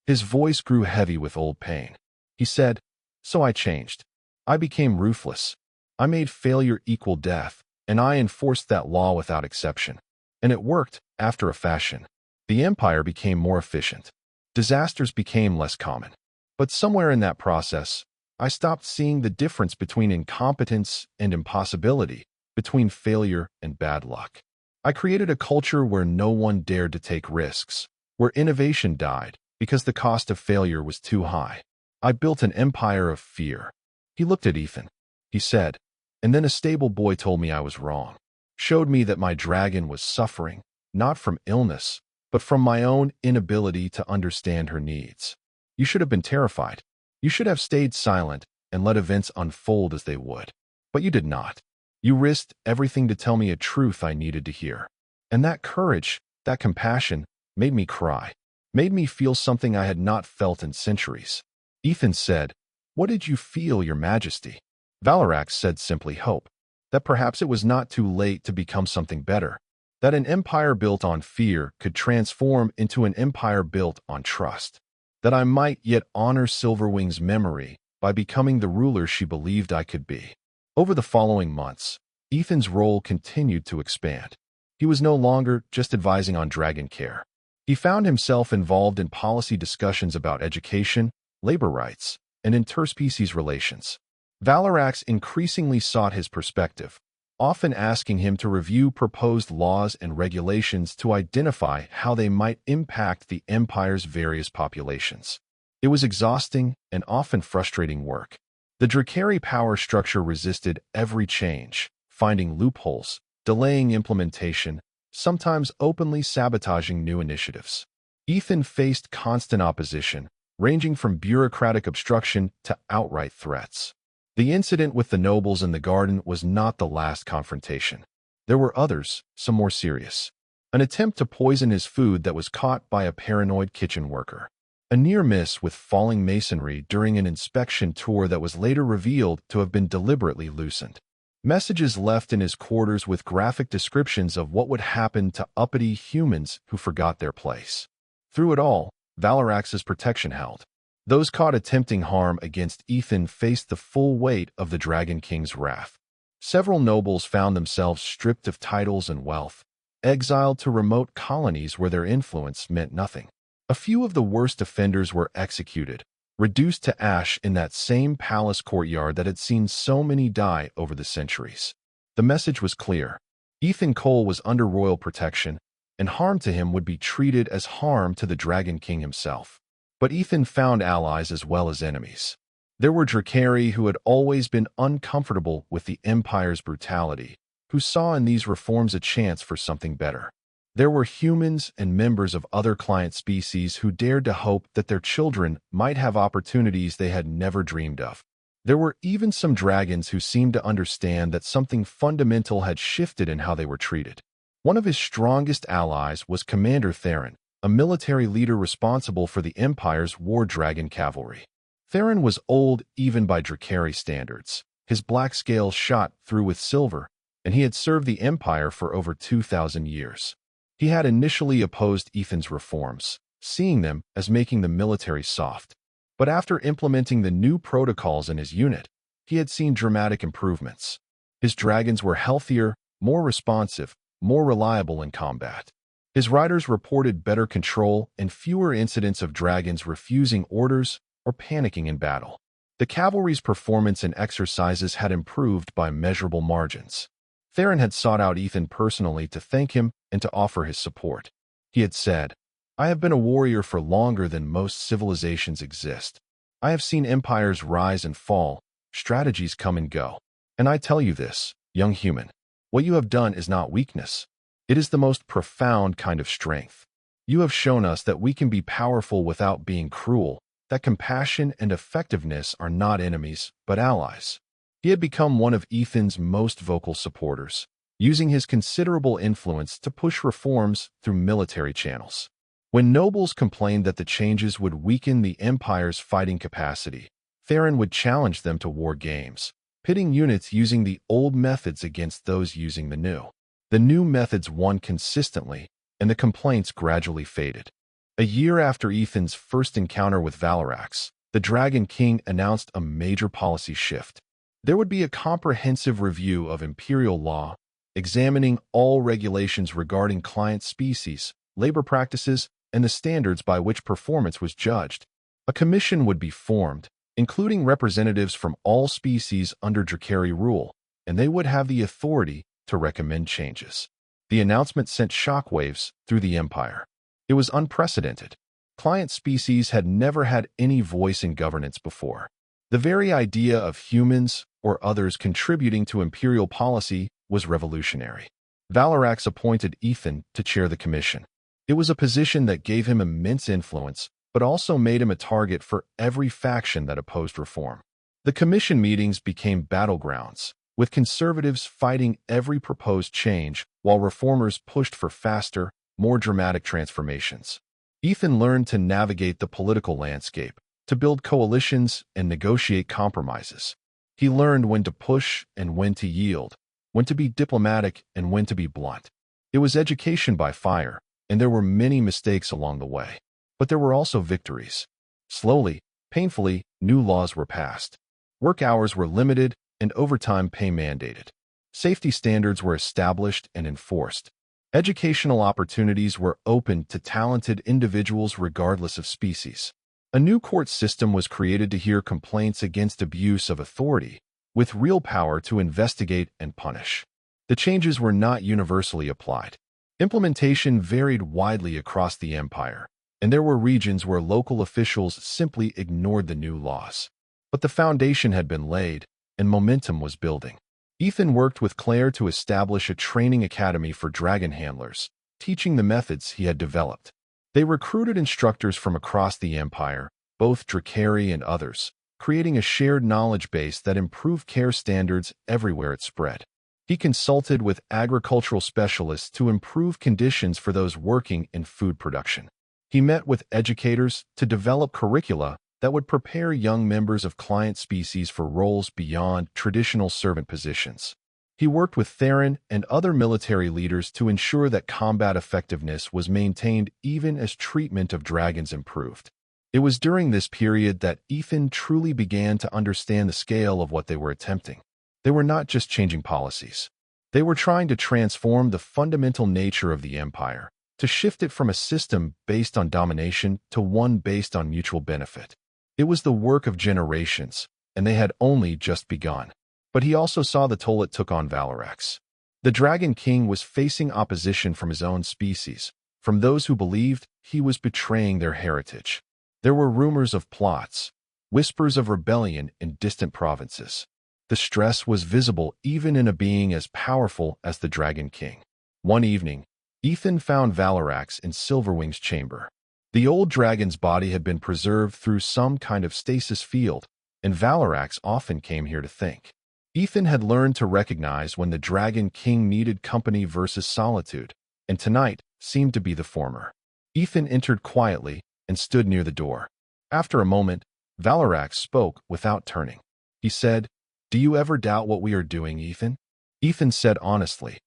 His voice grew heavy with old pain. He said, "So I changed. I became ruthless. I made failure equal death, and I enforced that law without exception. And it worked, after a fashion. The empire became more efficient. Disasters became less common. But somewhere in that process, I stopped seeing the difference between incompetence and impossibility, between failure and bad luck. I created a culture where no one dared to take risks, where innovation died because the cost of failure was too high. I built an empire of fear." He looked at Ethan. He said, "And then a stable boy told me I was wrong, showed me that my dragon was suffering, not from illness, but from my own inability to understand her needs. You should have been terrified. You should have stayed silent and let events unfold as they would. But you did not. You risked everything to tell me a truth I needed to hear. And that courage, that compassion, made me cry, made me feel something I had not felt in centuries." Ethan said, "What did you feel, Your Majesty?" Valarax said simply hope, that perhaps it was not too late to become something better, that an empire built on fear could transform into an empire built on trust, that I might yet honor Silverwing's memory by becoming the ruler she believed I could be. Over the following months, Ethan's role continued to expand. He was no longer just advising on dragon care. He found himself involved in policy discussions about education, labor rights, and interspecies relations. Valarax increasingly sought his perspective, often asking him to review proposed laws and regulations to identify how they might impact the Empire's various populations. It was exhausting and often frustrating work. The Drakari power structure resisted every change, finding loopholes, delaying implementation, sometimes openly sabotaging new initiatives. Ethan faced constant opposition, ranging from bureaucratic obstruction to outright threats. The incident with the nobles in the garden was not the last confrontation. There were others, some more serious. An attempt to poison his food that was caught by a paranoid kitchen worker. A near miss with falling masonry during an inspection tour that was later revealed to have been deliberately loosened. Messages left in his quarters with graphic descriptions of what would happen to uppity humans who forgot their place. Through it all, Valarax's protection held. Those caught attempting harm against Ethan faced the full weight of the Dragon King's wrath. Several nobles found themselves stripped of titles and wealth, exiled to remote colonies where their influence meant nothing. A few of the worst offenders were executed, reduced to ash in that same palace courtyard that had seen so many die over the centuries. The message was clear. Ethan Cole was under royal protection, and harm to him would be treated as harm to the Dragon King himself. But Ethan found allies as well as enemies. There were Drakari who had always been uncomfortable with the Empire's brutality, who saw in these reforms a chance for something better. There were humans and members of other client species who dared to hope that their children might have opportunities they had never dreamed of. There were even some dragons who seemed to understand that something fundamental had shifted in how they were treated. One of his strongest allies was Commander Theron, a military leader responsible for the Empire's war dragon cavalry. Theron was old even by Drakari standards. His black scales shot through with silver, and he had served the Empire for over 2,000 years. He had initially opposed Ethan's reforms, seeing them as making the military soft. But after implementing the new protocols in his unit, he had seen dramatic improvements. His dragons were healthier, more responsive, more reliable in combat. His riders reported better control and fewer incidents of dragons refusing orders or panicking in battle. The cavalry's performance in exercises had improved by measurable margins. Theron had sought out Ethan personally to thank him and to offer his support. He had said, "I have been a warrior for longer than most civilizations exist. I have seen empires rise and fall, strategies come and go. And I tell you this, young human, what you have done is not weakness. It is the most profound kind of strength. You have shown us that we can be powerful without being cruel, that compassion and effectiveness are not enemies, but allies." He had become one of Ethan's most vocal supporters, using his considerable influence to push reforms through military channels. When nobles complained that the changes would weaken the Empire's fighting capacity, Theron would challenge them to war games, pitting units using the old methods against those using the new. The new methods won consistently, and the complaints gradually faded. A year after Ethan's first encounter with Valarax, the Dragon King announced a major policy shift. There would be a comprehensive review of imperial law, examining all regulations regarding client species, labor practices, and the standards by which performance was judged. A commission would be formed, including representatives from all species under Drakari rule, and they would have the authority to recommend changes. The announcement sent shockwaves through the Empire. It was unprecedented. Client species had never had any voice in governance before. The very idea of humans or others contributing to imperial policy was revolutionary. Valarax appointed Ethan to chair the commission. It was a position that gave him immense influence, but also made him a target for every faction that opposed reform. The commission meetings became battlegrounds, with conservatives fighting every proposed change, while reformers pushed for faster, more dramatic transformations. Ethan learned to navigate the political landscape, to build coalitions and negotiate compromises. He learned when to push and when to yield, when to be diplomatic and when to be blunt. It was education by fire, and there were many mistakes along the way. But there were also victories. Slowly, painfully, new laws were passed. Work hours were limited and overtime pay mandated. Safety standards were established and enforced. Educational opportunities were opened to talented individuals regardless of species. A new court system was created to hear complaints against abuse of authority, with real power to investigate and punish. The changes were not universally applied. Implementation varied widely across the Empire, and there were regions where local officials simply ignored the new laws. But the foundation had been laid, and momentum was building. Ethan worked with Claire to establish a training academy for dragon handlers, teaching the methods he had developed. They recruited instructors from across the Empire, both Drakari and others, creating a shared knowledge base that improved care standards everywhere it spread. He consulted with agricultural specialists to improve conditions for those working in food production. He met with educators to develop curricula that would prepare young members of client species for roles beyond traditional servant positions. He worked with Theron and other military leaders to ensure that combat effectiveness was maintained even as treatment of dragons improved. It was during this period that Ethan truly began to understand the scale of what they were attempting. They were not just changing policies. They were trying to transform the fundamental nature of the Empire, to shift it from a system based on domination to one based on mutual benefit. It was the work of generations, and they had only just begun. But he also saw the toll it took on Valarax. The Dragon King was facing opposition from his own species, from those who believed he was betraying their heritage. There were rumors of plots, whispers of rebellion in distant provinces. The stress was visible even in a being as powerful as the Dragon King. One evening, Ethan found Valarax in Silverwing's chamber. The old dragon's body had been preserved through some kind of stasis field, and Valarax often came here to think. Ethan had learned to recognize when the Dragon King needed company versus solitude, and tonight seemed to be the former. Ethan entered quietly and stood near the door. After a moment, Valarax spoke without turning. He said, "Do you ever doubt what we are doing, Ethan?" Ethan said honestly,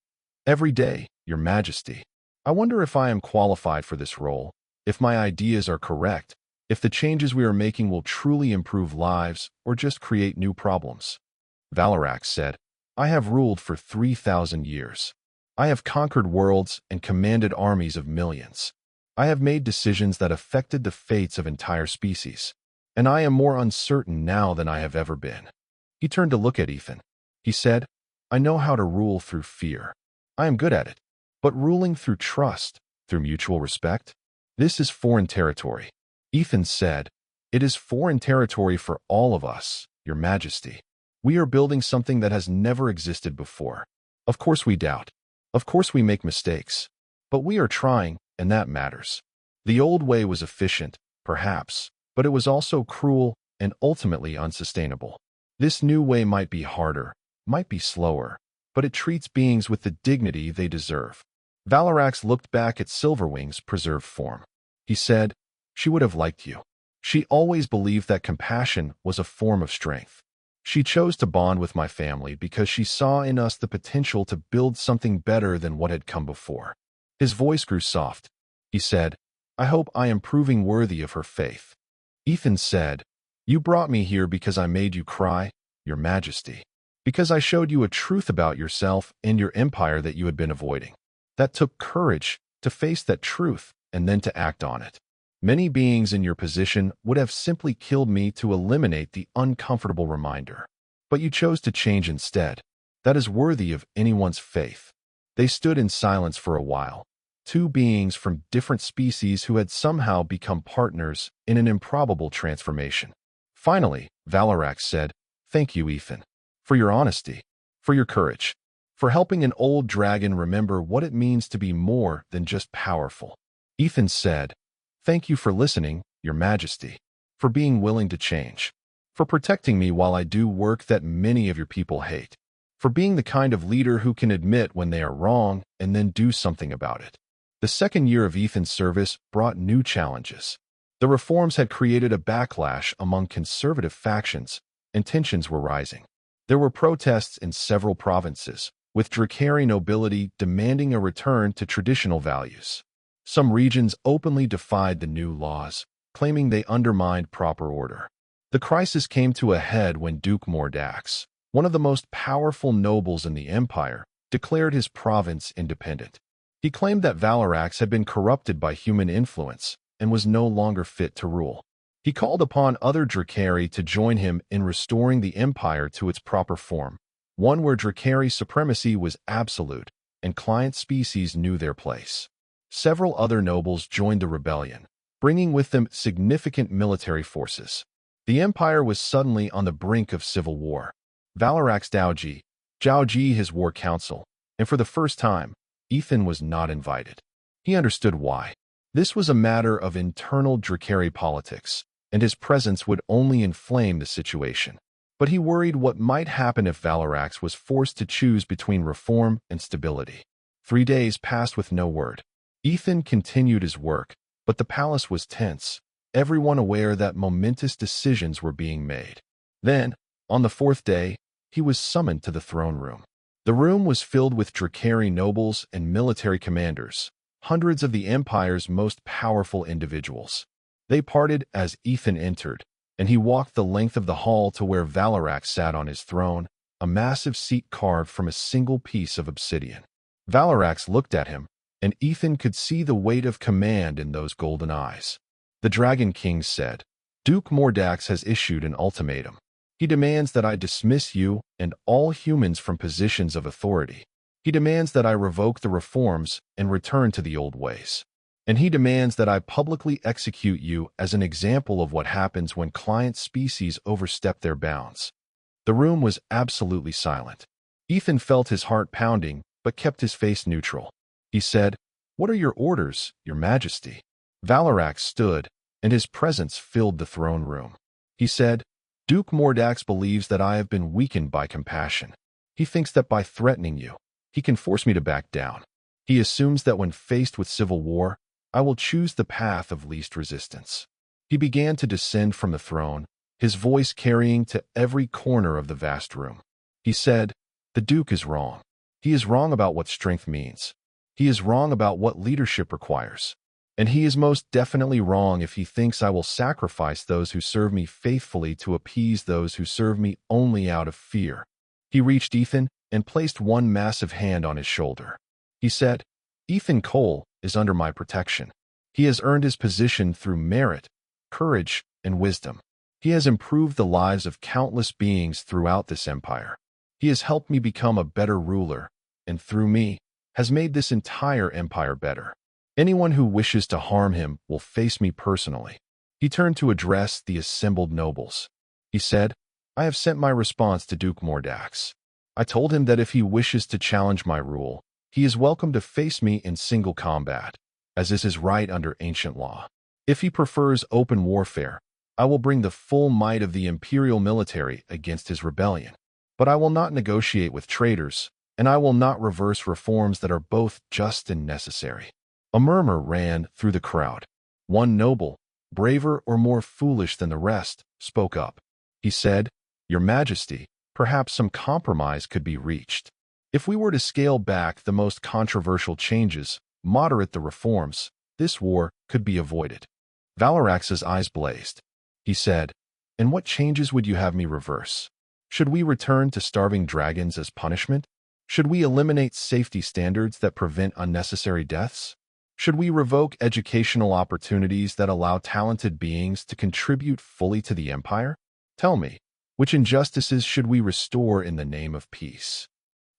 "Every day, Your Majesty. I wonder if I am qualified for this role, if my ideas are correct, if the changes we are making will truly improve lives or just create new problems." Valarax said, "I have ruled for 3,000 years. I have conquered worlds and commanded armies of millions. I have made decisions that affected the fates of entire species, and I am more uncertain now than I have ever been." He turned to look at Ethan. He said, "I know how to rule through fear. I am good at it. But ruling through trust, through mutual respect, this is foreign territory." Ethan said, "It is foreign territory for all of us, Your Majesty. We are building something that has never existed before. Of course we doubt. Of course we make mistakes. But we are trying, and that matters. The old way was efficient, perhaps, but it was also cruel and ultimately unsustainable. This new way might be harder, might be slower, but it treats beings with the dignity they deserve." Valarax looked back at Silverwing's preserved form. He said, "She would have liked you. She always believed that compassion was a form of strength. She chose to bond with my family because she saw in us the potential to build something better than what had come before. His voice grew soft. He said, I hope I am proving worthy of her faith. Ethan said, You brought me here because I made you cry, Your Majesty. Because I showed you a truth about yourself and your empire that you had been avoiding. That took courage to face that truth and then to act on it. Many beings in your position would have simply killed me to eliminate the uncomfortable reminder. But you chose to change instead. That is worthy of anyone's faith. They stood in silence for a while. Two beings from different species who had somehow become partners in an improbable transformation. Finally, Valarax said, Thank you, Ethan, for your honesty, for your courage, for helping an old dragon remember what it means to be more than just powerful. Ethan said, Thank you for listening, Your Majesty, for being willing to change, for protecting me while I do work that many of your people hate, for being the kind of leader who can admit when they are wrong and then do something about it. The second year of Ethan's service brought new challenges. The reforms had created a backlash among conservative factions, and tensions were rising. There were protests in several provinces, with Drakari nobility demanding a return to traditional values. Some regions openly defied the new laws, claiming they undermined proper order. The crisis came to a head when Duke Mordax, one of the most powerful nobles in the empire, declared his province independent. He claimed that Valarax had been corrupted by human influence and was no longer fit to rule. He called upon other Drakari to join him in restoring the empire to its proper form, one where Drakari supremacy was absolute and client species knew their place. Several other nobles joined the rebellion, bringing with them significant military forces. The empire was suddenly on the brink of civil war. Valarax Zhaoji his war council, and for the first time, Ethan was not invited. He understood why. This was a matter of internal Drakari politics, and his presence would only inflame the situation. But he worried what might happen if Valarax was forced to choose between reform and stability. 3 days passed with no word. Ethan continued his work, but the palace was tense, everyone aware that momentous decisions were being made. Then, on the 4th day, he was summoned to the throne room. The room was filled with Drakari nobles and military commanders, hundreds of the empire's most powerful individuals. They parted as Ethan entered, and he walked the length of the hall to where Valarax sat on his throne, a massive seat carved from a single piece of obsidian. Valarax looked at him, and Ethan could see the weight of command in those golden eyes. The Dragon King said, Duke Mordax has issued an ultimatum. He demands that I dismiss you and all humans from positions of authority. He demands that I revoke the reforms and return to the old ways. And he demands that I publicly execute you as an example of what happens when client species overstep their bounds. The room was absolutely silent. Ethan felt his heart pounding, but kept his face neutral. He said, What are your orders, Your Majesty? Valarax stood, and his presence filled the throne room. He said, Duke Mordax believes that I have been weakened by compassion. He thinks that by threatening you, he can force me to back down. He assumes that when faced with civil war, I will choose the path of least resistance. He began to descend from the throne, his voice carrying to every corner of the vast room. He said, The Duke is wrong. He is wrong about what strength means. He is wrong about what leadership requires. And he is most definitely wrong if he thinks I will sacrifice those who serve me faithfully to appease those who serve me only out of fear. He reached Ethan and placed one massive hand on his shoulder. He said, Ethan Cole is under my protection. He has earned his position through merit, courage, and wisdom. He has improved the lives of countless beings throughout this empire. He has helped me become a better ruler, and through me, has made this entire empire better. Anyone who wishes to harm him will face me personally. He turned to address the assembled nobles. He said, I have sent my response to Duke Mordax. I told him that if he wishes to challenge my rule, he is welcome to face me in single combat, as is his right under ancient law. If he prefers open warfare, I will bring the full might of the imperial military against his rebellion. But I will not negotiate with traitors, and I will not reverse reforms that are both just and necessary. A murmur ran through the crowd. One noble, braver or more foolish than the rest, spoke up. He said, "Your Majesty, perhaps some compromise could be reached. If we were to scale back the most controversial changes, moderate the reforms, this war could be avoided." Valarax's eyes blazed. He said, "And what changes would you have me reverse? Should we return to starving dragons as punishment? Should we eliminate safety standards that prevent unnecessary deaths? Should we revoke educational opportunities that allow talented beings to contribute fully to the empire? Tell me, which injustices should we restore in the name of peace?"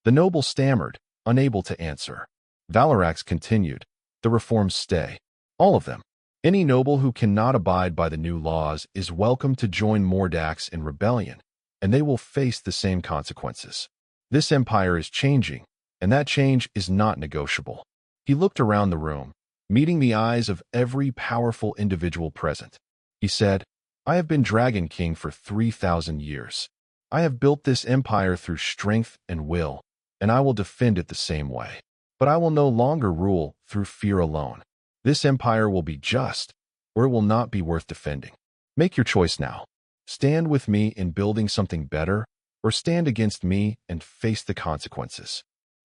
The noble stammered, unable to answer. Valarax continued, "The reforms stay. All of them. Any noble who cannot abide by the new laws is welcome to join Mordax in rebellion, and they will face the same consequences. This empire is changing, and that change is not negotiable." He looked around the room, meeting the eyes of every powerful individual present. He said, "I have been Dragon King for 3,000 years. I have built this empire through strength and will, and I will defend it the same way. But I will no longer rule through fear alone. This empire will be just, or it will not be worth defending. Make your choice now. Stand with me in building something better, or stand against me and face the consequences."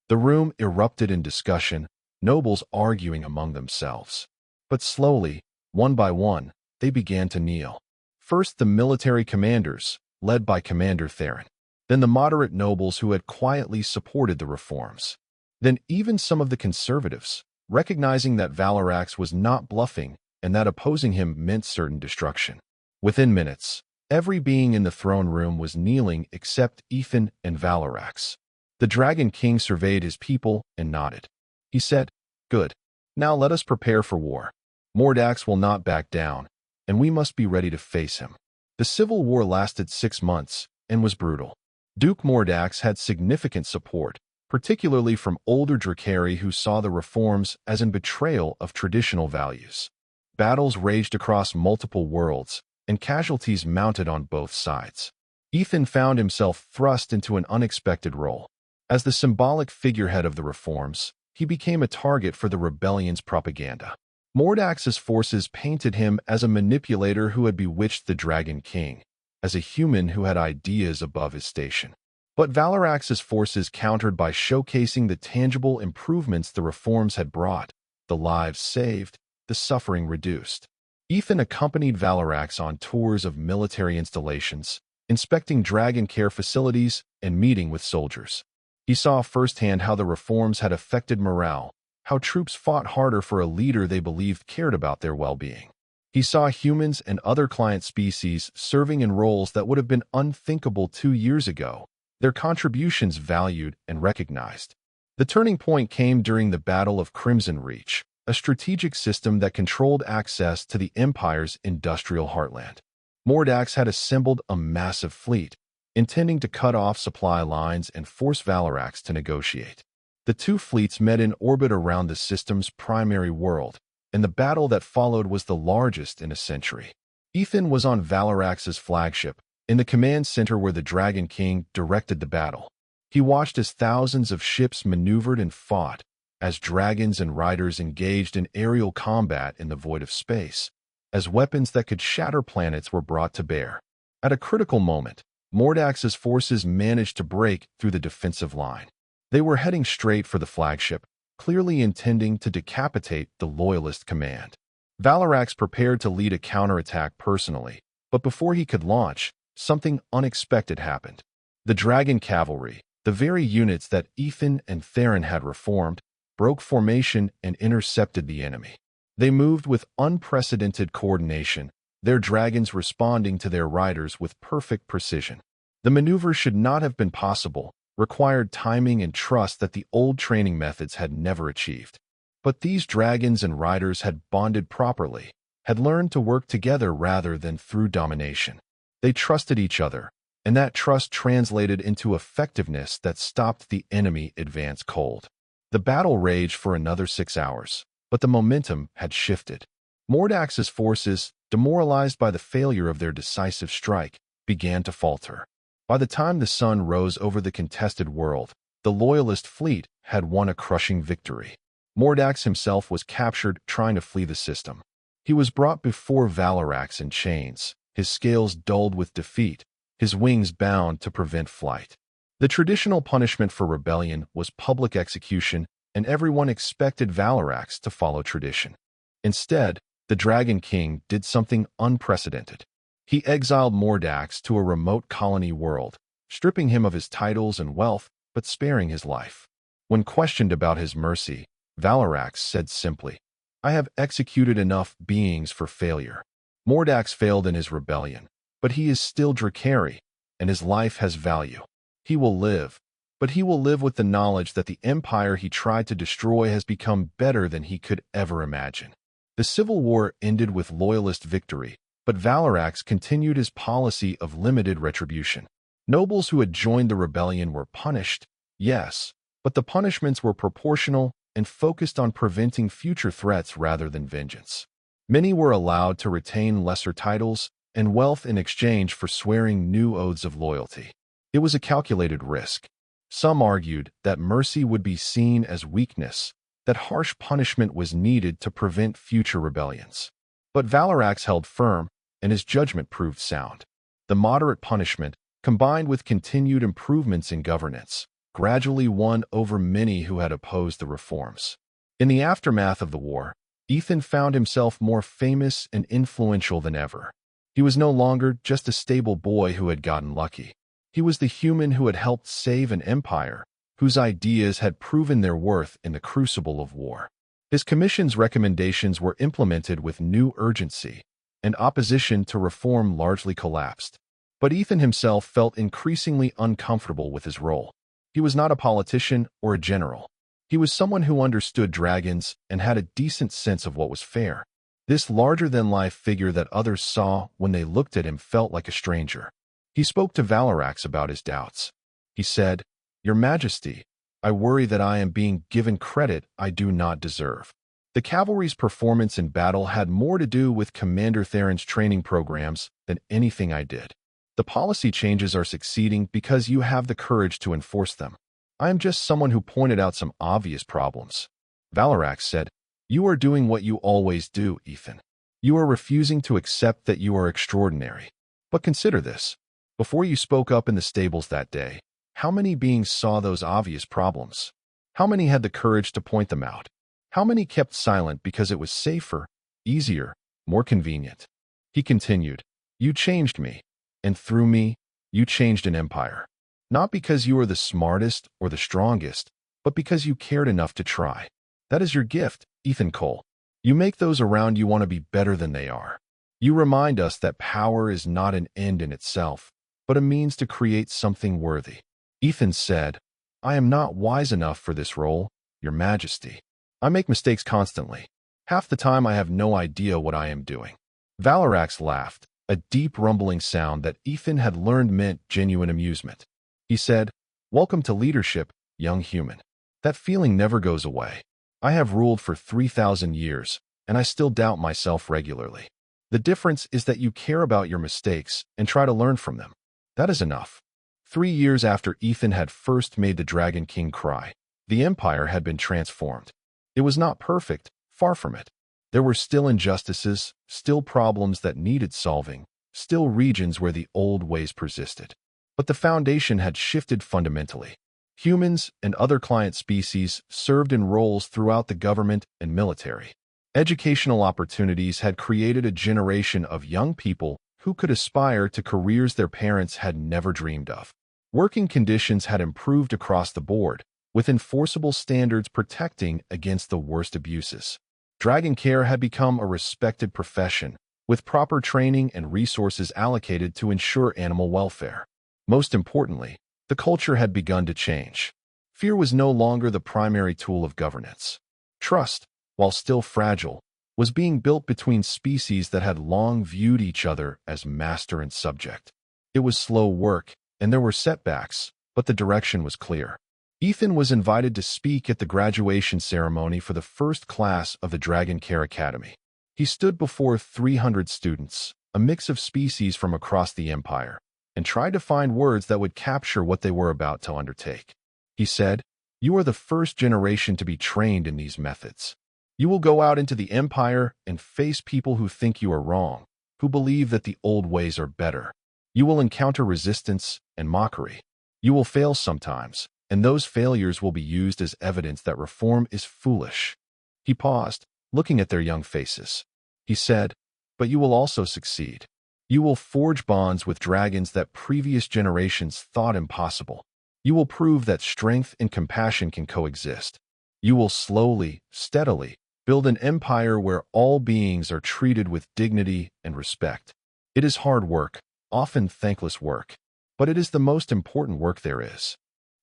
The room erupted in discussion, nobles arguing among themselves. But slowly, one by one, they began to kneel. First the military commanders, led by Commander Theron. Then the moderate nobles who had quietly supported the reforms. Then even some of the conservatives, recognizing that Valarax was not bluffing and that opposing him meant certain destruction. Within minutes, every being in the throne room was kneeling except Ethan and Valarax. The Dragon King surveyed his people and nodded. He said, "Good. Now let us prepare for war. Mordax will not back down, and we must be ready to face him." The civil war lasted 6 months and was brutal. Duke Mordax had significant support, particularly from older Drakari who saw the reforms as an betrayal of traditional values. Battles raged across multiple worlds, and casualties mounted on both sides. Ethan found himself thrust into an unexpected role. As the symbolic figurehead of the reforms, he became a target for the rebellion's propaganda. Mordax's forces painted him as a manipulator who had bewitched the Dragon King, as a human who had ideas above his station. But Valarax's forces countered by showcasing the tangible improvements the reforms had brought, the lives saved, the suffering reduced. Ethan accompanied Valarax on tours of military installations, inspecting dragon care facilities and meeting with soldiers. He saw firsthand how the reforms had affected morale, how troops fought harder for a leader they believed cared about their well-being. He saw humans and other client species serving in roles that would have been unthinkable 2 years ago, their contributions valued and recognized. The turning point came during the Battle of Crimson Reach, a strategic system that controlled access to the Empire's industrial heartland. Mordax had assembled a massive fleet, intending to cut off supply lines and force Valarax to negotiate. The two fleets met in orbit around the system's primary world, and the battle that followed was the largest in a century. Ethan was on Valarax's flagship, in the command center where the Dragon King directed the battle. He watched as thousands of ships maneuvered and fought, as dragons and riders engaged in aerial combat in the void of space, as weapons that could shatter planets were brought to bear. At a critical moment, Mordax's forces managed to break through the defensive line. They were heading straight for the flagship, clearly intending to decapitate the Loyalist command. Valarax prepared to lead a counterattack personally, but before he could launch, something unexpected happened. The Dragon Cavalry, the very units that Ethan and Theron had reformed, broke formation and intercepted the enemy. They moved with unprecedented coordination, their dragons responding to their riders with perfect precision. The maneuver should not have been possible, required timing and trust that the old training methods had never achieved. But these dragons and riders had bonded properly, had learned to work together rather than through domination. They trusted each other, and that trust translated into effectiveness that stopped the enemy advance cold. The battle raged for another 6 hours, but the momentum had shifted. Mordax's forces, demoralized by the failure of their decisive strike, began to falter. By the time the sun rose over the contested world, the Loyalist fleet had won a crushing victory. Mordax himself was captured trying to flee the system. He was brought before Valarax in chains, his scales dulled with defeat, his wings bound to prevent flight. The traditional punishment for rebellion was public execution, and everyone expected Valarax to follow tradition. Instead, the Dragon King did something unprecedented. He exiled Mordax to a remote colony world, stripping him of his titles and wealth, but sparing his life. When questioned about his mercy, Valarax said simply, "I have executed enough beings for failure." Mordax failed in his rebellion, but he is still Drakari, and his life has value. He will live, but he will live with the knowledge that the empire he tried to destroy has become better than he could ever imagine. The Civil War ended with loyalist victory, but Valarax continued his policy of limited retribution. Nobles who had joined the rebellion were punished, yes, but the punishments were proportional and focused on preventing future threats rather than vengeance. Many were allowed to retain lesser titles and wealth in exchange for swearing new oaths of loyalty. It was a calculated risk. Some argued that mercy would be seen as weakness, that harsh punishment was needed to prevent future rebellions. But Valarax held firm, and his judgment proved sound. The moderate punishment, combined with continued improvements in governance, gradually won over many who had opposed the reforms. In the aftermath of the war, Ethan found himself more famous and influential than ever. He was no longer just a stable boy who had gotten lucky. He was the human who had helped save an empire, whose ideas had proven their worth in the crucible of war. His commission's recommendations were implemented with new urgency, and opposition to reform largely collapsed. But Ethan himself felt increasingly uncomfortable with his role. He was not a politician or a general. He was someone who understood dragons and had a decent sense of what was fair. This larger-than-life figure that others saw when they looked at him felt like a stranger. He spoke to Valarax about his doubts. He said, "Your Majesty, I worry that I am being given credit I do not deserve." The cavalry's performance in battle had more to do with Commander Theron's training programs than anything I did. The policy changes are succeeding because you have the courage to enforce them. I am just someone who pointed out some obvious problems. Valarax said, "You are doing what you always do, Ethan. You are refusing to accept that you are extraordinary. But consider this. Before you spoke up in the stables that day, how many beings saw those obvious problems? How many had the courage to point them out? How many kept silent because it was safer, easier, more convenient?" He continued, "You changed me, and through me, you changed an empire. Not because you are the smartest or the strongest, but because you cared enough to try. That is your gift, Ethan Cole. You make those around you want to be better than they are. You remind us that power is not an end in itself, but a means to create something worthy." Ethan said, "I am not wise enough for this role, Your Majesty. I make mistakes constantly. Half the time I have no idea what I am doing." Valarax laughed, a deep rumbling sound that Ethan had learned meant genuine amusement. He said, "Welcome to leadership, young human. That feeling never goes away. I have ruled for 3,000 years, and I still doubt myself regularly. The difference is that you care about your mistakes and try to learn from them. That is enough." 3 years after Ethan had first made the Dragon King cry, the Empire had been transformed. It was not perfect, far from it. There were still injustices, still problems that needed solving, still regions where the old ways persisted. But the foundation had shifted fundamentally. Humans and other client species served in roles throughout the government and military. Educational opportunities had created a generation of young people who could aspire to careers their parents had never dreamed of. Working conditions had improved across the board, with enforceable standards protecting against the worst abuses. Dragon care had become a respected profession, with proper training and resources allocated to ensure animal welfare. Most importantly, the culture had begun to change. Fear was no longer the primary tool of governance. Trust, while still fragile, was being built between species that had long viewed each other as master and subject. It was slow work, and there were setbacks, but the direction was clear. Ethan was invited to speak at the graduation ceremony for the first class of the Dragon Care Academy. He stood before 300 students, a mix of species from across the Empire, and tried to find words that would capture what they were about to undertake. He said, "You are the first generation to be trained in these methods. You will go out into the Empire and face people who think you are wrong, who believe that the old ways are better. You will encounter resistance and mockery. You will fail sometimes, and those failures will be used as evidence that reform is foolish. He paused, looking at their young faces. He said, "But you will also succeed. You will forge bonds with dragons that previous generations thought impossible. You will prove that strength and compassion can coexist. You will slowly, steadily, build an empire where all beings are treated with dignity and respect. It is hard work, often thankless work, but it is the most important work there is."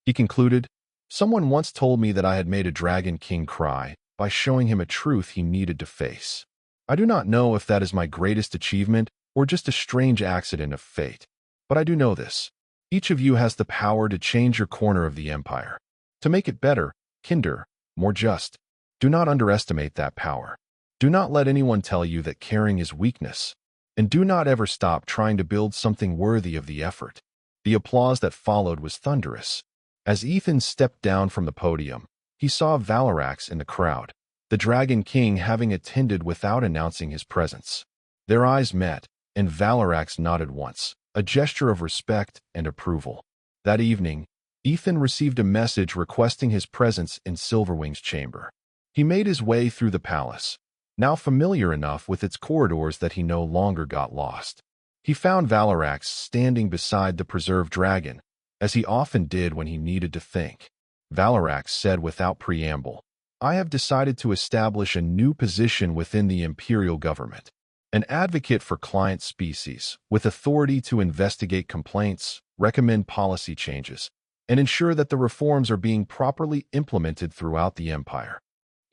He concluded, "Someone once told me that I had made a dragon king cry by showing him a truth he needed to face. I do not know if that is my greatest achievement or just a strange accident of fate, but I do know this. Each of you has the power to change your corner of the empire, to make it better, kinder, more just. Do not underestimate that power. Do not let anyone tell you that caring is weakness, and do not ever stop trying to build something worthy of the effort." The applause that followed was thunderous. As Ethan stepped down from the podium, he saw Valarax in the crowd, the Dragon King having attended without announcing his presence. Their eyes met, and Valarax nodded once, a gesture of respect and approval. That evening, Ethan received a message requesting his presence in Silverwing's chamber. He made his way through the palace, now familiar enough with its corridors that he no longer got lost. He found Valarax standing beside the preserved dragon, as he often did when he needed to think. Valarax said without preamble, "I have decided to establish a new position within the imperial government, an advocate for client species, with authority to investigate complaints, recommend policy changes, and ensure that the reforms are being properly implemented throughout the empire."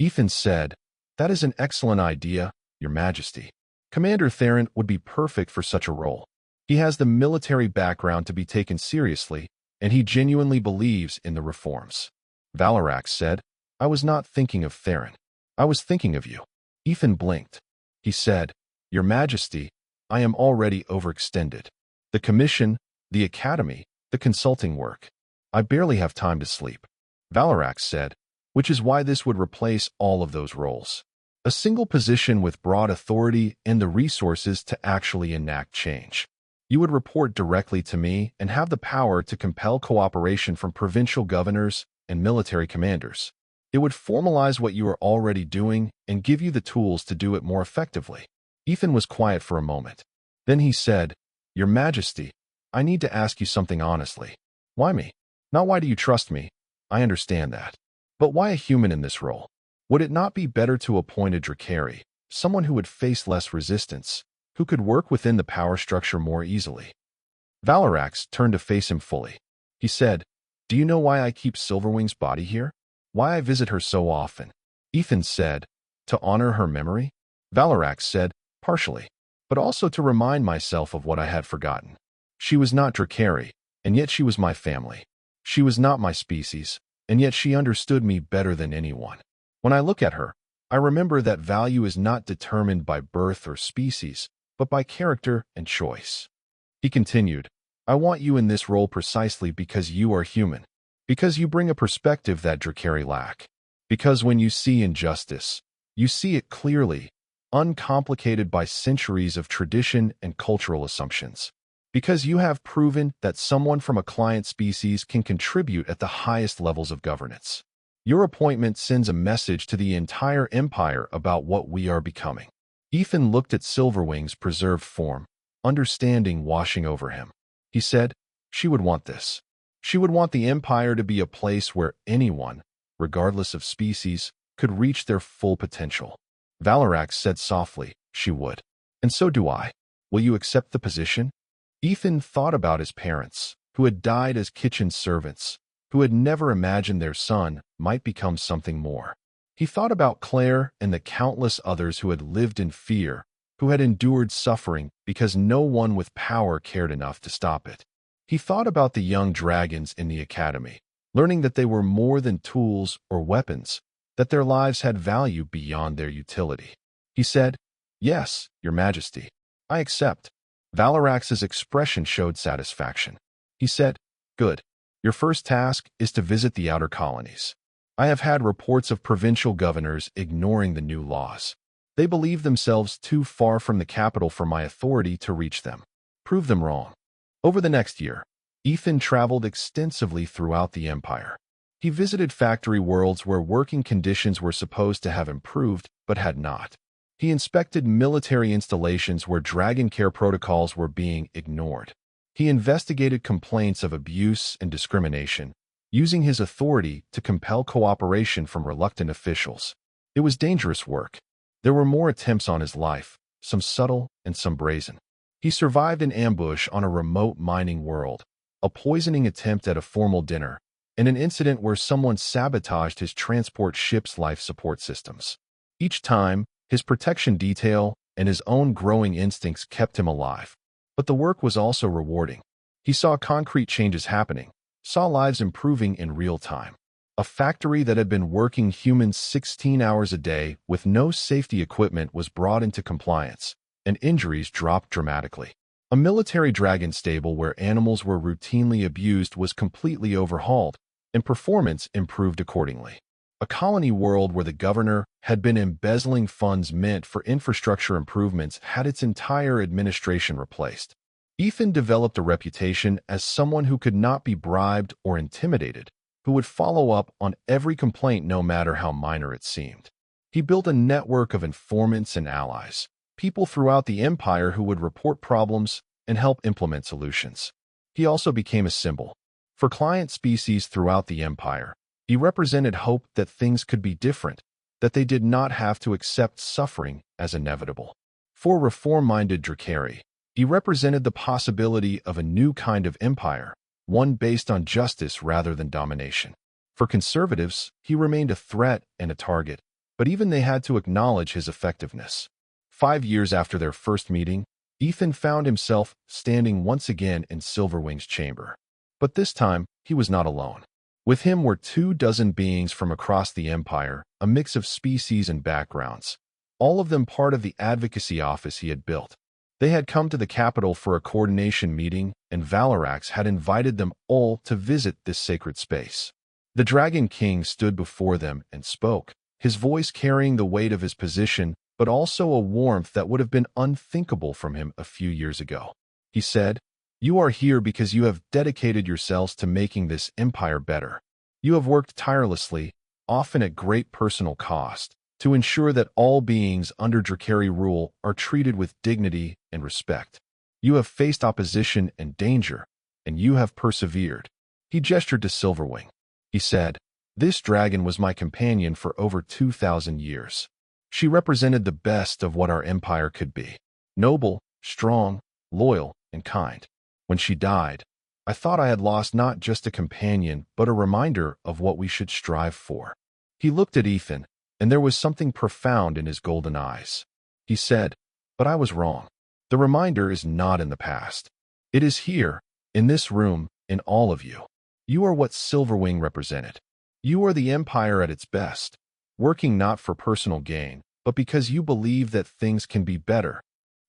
Ethan said, "That is an excellent idea, Your Majesty. Commander Theron would be perfect for such a role. He has the military background to be taken seriously, and he genuinely believes in the reforms." Valarax said, "I was not thinking of Theron. I was thinking of you." Ethan blinked. He said, "Your Majesty, I am already overextended. The commission, the academy, the consulting work. I barely have time to sleep." Valarax said, "Which is why this would replace all of those roles. A single position with broad authority and the resources to actually enact change. You would report directly to me and have the power to compel cooperation from provincial governors and military commanders. It would formalize what you are already doing and give you the tools to do it more effectively." Ethan was quiet for a moment. Then he said, "Your Majesty, I need to ask you something honestly. Why me? Not why do you trust me? I understand that. But why a human in this role? Would it not be better to appoint a Drakari, someone who would face less resistance, who could work within the power structure more easily?" Valarax turned to face him fully. He said, "Do you know why I keep Silverwing's body here? Why I visit her so often?" Ethan said, "To honor her memory?" Valarax said, "Partially, but also to remind myself of what I had forgotten. She was not Drakari, and yet she was my family. She was not my species, and yet she understood me better than anyone. When I look at her, I remember that value is not determined by birth or species, but by character and choice." He continued, "I want you in this role precisely because you are human, because you bring a perspective that Drakari lack, because when you see injustice, you see it clearly, uncomplicated by centuries of tradition and cultural assumptions. Because you have proven that someone from a client species can contribute at the highest levels of governance. Your appointment sends a message to the entire empire about what we are becoming." Ethan looked at Silverwing's preserved form, understanding washing over him. He said, "She would want this. She would want the empire to be a place where anyone, regardless of species, could reach their full potential." Valarax said softly, "She would. And so do I. Will you accept the position?" Ethan thought about his parents, who had died as kitchen servants, who had never imagined their son might become something more. He thought about Claire and the countless others who had lived in fear, who had endured suffering because no one with power cared enough to stop it. He thought about the young dragons in the academy, learning that they were more than tools or weapons, that their lives had value beyond their utility. He said, "Yes, Your Majesty, I accept." Valarax's expression showed satisfaction. He said, "Good. Your first task is to visit the outer colonies. I have had reports of provincial governors ignoring the new laws. They believe themselves too far from the capital for my authority to reach them. Prove them wrong. Over the next year, Ethan traveled extensively throughout the empire. He visited factory worlds where working conditions were supposed to have improved but had not. He inspected military installations where dragon care protocols were being ignored. He investigated complaints of abuse and discrimination, using his authority to compel cooperation from reluctant officials. It was dangerous work. There were more attempts on his life, some subtle and some brazen. He survived an ambush on a remote mining world, a poisoning attempt at a formal dinner, and an incident where someone sabotaged his transport ship's life support systems. Each time, his protection detail and his own growing instincts kept him alive. But the work was also rewarding. He saw concrete changes happening, saw lives improving in real time. A factory that had been working humans 16 hours a day with no safety equipment was brought into compliance, and injuries dropped dramatically. A military dragon stable where animals were routinely abused was completely overhauled, and performance improved accordingly. A colony world where the governor had been embezzling funds meant for infrastructure improvements had its entire administration replaced. Ethan developed a reputation as someone who could not be bribed or intimidated, who would follow up on every complaint no matter how minor it seemed. He built a network of informants and allies, people throughout the empire who would report problems and help implement solutions. He also became a symbol for client species throughout the empire. He represented hope that things could be different, that they did not have to accept suffering as inevitable. For reform-minded Drakari, he represented the possibility of a new kind of empire, one based on justice rather than domination. For conservatives, he remained a threat and a target, but even they had to acknowledge his effectiveness. 5 years after their first meeting, Ethan found himself standing once again in Silverwing's chamber. But this time, he was not alone. With him were 24 beings from across the empire, a mix of species and backgrounds, all of them part of the advocacy office he had built. They had come to the capital for a coordination meeting, and Valorax had invited them all to visit this sacred space. The Dragon King stood before them and spoke, his voice carrying the weight of his position, but also a warmth that would have been unthinkable from him a few years ago. He said, "You are here because you have dedicated yourselves to making this empire better. You have worked tirelessly, often at great personal cost, to ensure that all beings under Drakari rule are treated with dignity and respect. You have faced opposition and danger, and you have persevered." He gestured to Silverwing. He said, "This dragon was my companion for over 2,000 years. She represented the best of what our empire could be. Noble, strong, loyal, and kind. When she died, I thought I had lost not just a companion, but a reminder of what we should strive for." He looked at Ethan, and there was something profound in his golden eyes. He said, "But I was wrong. The reminder is not in the past. It is here, in this room, in all of you. You are what Silverwing represented. You are the empire at its best, working not for personal gain, but because you believe that things can be better."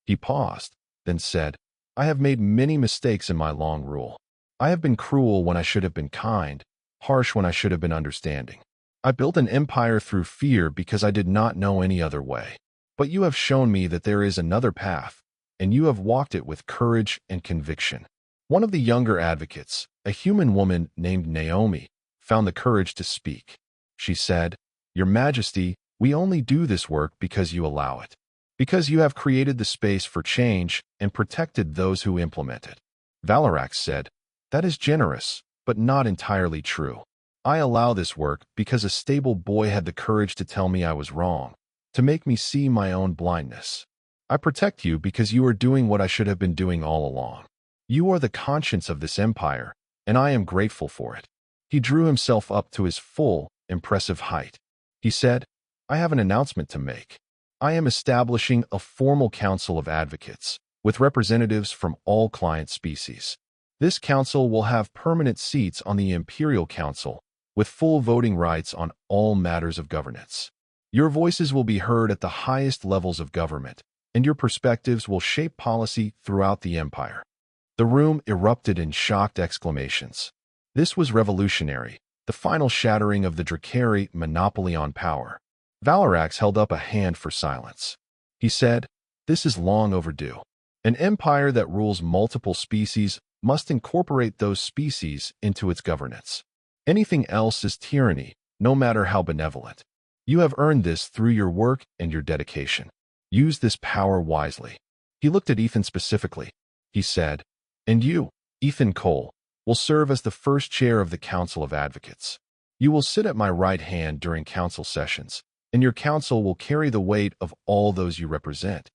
He paused, then said, "I have made many mistakes in my long rule. I have been cruel when I should have been kind, harsh when I should have been understanding. I built an empire through fear because I did not know any other way. But you have shown me that there is another path, and you have walked it with courage and conviction." One of the younger advocates, a human woman named Naomi, found the courage to speak. She said, "Your Majesty, we only do this work because you allow it. Because you have created the space for change and protected those who implement it." Valorax said, "That is generous, but not entirely true. I allow this work because a stable boy had the courage to tell me I was wrong, to make me see my own blindness. I protect you because you are doing what I should have been doing all along. You are the conscience of this empire, and I am grateful for it." He drew himself up to his full, impressive height. He said, "I have an announcement to make. I am establishing a formal council of advocates, with representatives from all client species. This council will have permanent seats on the Imperial Council, with full voting rights on all matters of governance. Your voices will be heard at the highest levels of government, and your perspectives will shape policy throughout the empire." The room erupted in shocked exclamations. This was revolutionary. the final shattering of the Drakari monopoly on power. Valarax held up a hand for silence. He said, "This is long overdue. An empire that rules multiple species must incorporate those species into its governance. Anything else is tyranny, no matter how benevolent. You have earned this through your work and your dedication. Use this power wisely." He looked at Ethan specifically. He said, "And you, Ethan Cole, will serve as the first chair of the Council of Advocates. You will sit at my right hand during council sessions, and your council will carry the weight of all those you represent."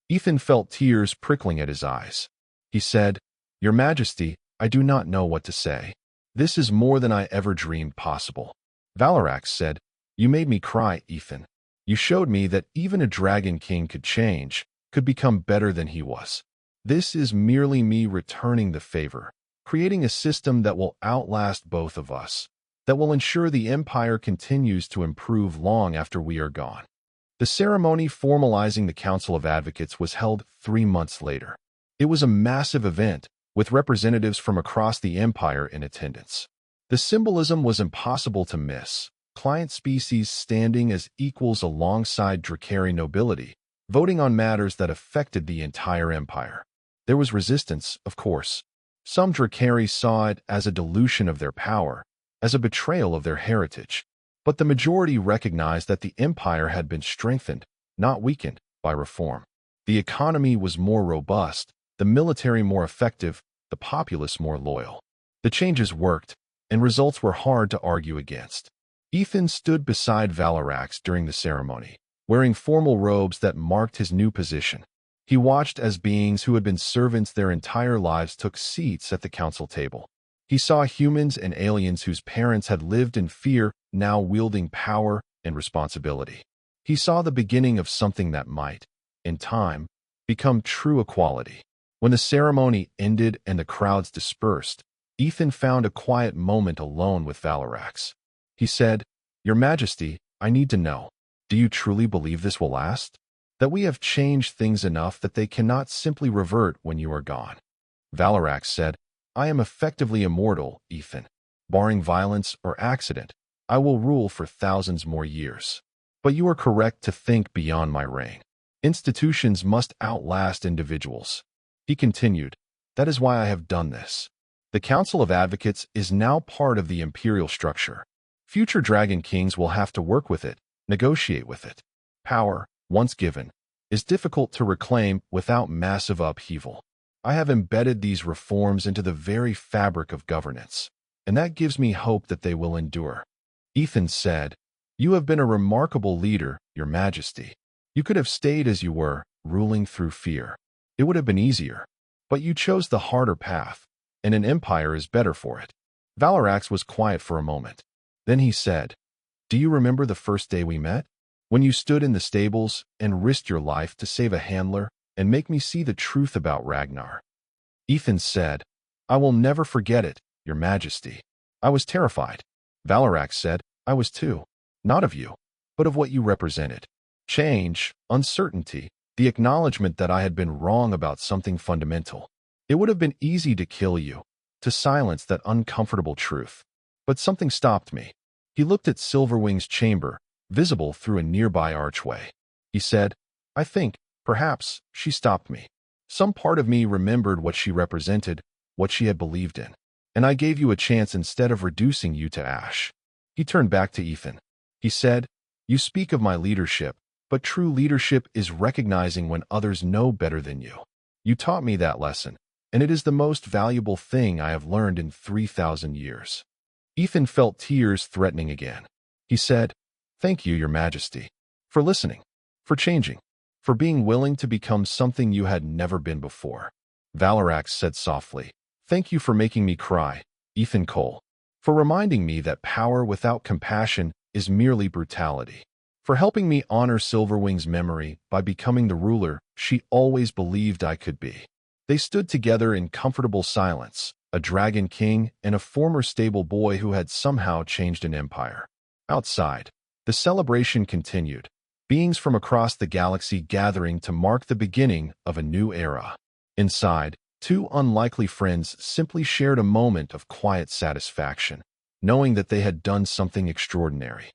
Ethan felt tears prickling at his eyes. He said, "Your Majesty, I do not know what to say. This is more than I ever dreamed possible." Valarax said, "You made me cry, Ethan. You showed me that even a Dragon King could change, could become better than he was. This is merely me returning the favor, creating a system that will outlast both of us, that will ensure the Empire continues to improve long after we are gone." The ceremony formalizing the Council of Advocates was held 3 months later. It was a massive event, with representatives from across the Empire in attendance. The symbolism was impossible to miss. Client species standing as equals alongside Drakari nobility, voting on matters that affected the entire Empire. There was resistance, of course. Some Drakari saw it as a dilution of their power, as a betrayal of their heritage. But the majority recognized that the Empire had been strengthened, not weakened, by reform. The economy was more robust, the military more effective, the populace more loyal. The changes worked, and results were hard to argue against. Ethan stood beside Valarax during the ceremony, wearing formal robes that marked his new position. He watched as beings who had been servants their entire lives took seats at the council table. He saw humans and aliens whose parents had lived in fear now wielding power and responsibility. He saw the beginning of something that might, in time, become true equality. When the ceremony ended and the crowds dispersed, Ethan found a quiet moment alone with Valarax. He said, "Your Majesty, I need to know, do you truly believe this will last? That we have changed things enough that they cannot simply revert when you are gone?" Valarax said, "I am effectively immortal, Ethan. Barring violence or accident, I will rule for thousands more years. But you are correct to think beyond my reign. Institutions must outlast individuals." He continued, "That is why I have done this. The Council of Advocates is now part of the imperial structure. Future Dragon Kings will have to work with it, negotiate with it. Power, once given, is difficult to reclaim without massive upheaval. I have embedded these reforms into the very fabric of governance, and that gives me hope that they will endure." Ethan said, "You have been a remarkable leader, Your Majesty. You could have stayed as you were, ruling through fear. It would have been easier. But you chose the harder path, and an empire is better for it." Valarax was quiet for a moment. Then he said, "Do you remember the first day we met? When you stood in the stables and risked your life to save a handler and make me see the truth about Ragnar?" Ethan said, "I will never forget it, Your Majesty. I was terrified." Valarax said, "I was too. Not of you, but of what you represented. Change, uncertainty, the acknowledgement that I had been wrong about something fundamental. It would have been easy to kill you, to silence that uncomfortable truth. But something stopped me." He looked at Silverwing's chamber, visible through a nearby archway. He said, "I think, perhaps, she stopped me. Some part of me remembered what she represented, what she had believed in. And I gave you a chance instead of reducing you to ash." He turned back to Ethan. He said, "You speak of my leadership, but true leadership is recognizing when others know better than you. You taught me that lesson, and it is the most valuable thing I have learned in 3,000 years." Ethan felt tears threatening again. He said, "Thank you, Your Majesty, for listening, for changing, for being willing to become something you had never been before." Valarax said softly, "Thank you for making me cry, Ethan Cole, for reminding me that power without compassion is merely brutality, for helping me honor Silverwing's memory by becoming the ruler she always believed I could be." They stood together in comfortable silence, a dragon king and a former stable boy who had somehow changed an empire. Outside, the celebration continued, beings from across the galaxy gathering to mark the beginning of a new era. Inside, two unlikely friends simply shared a moment of quiet satisfaction. knowing that they had done something extraordinary.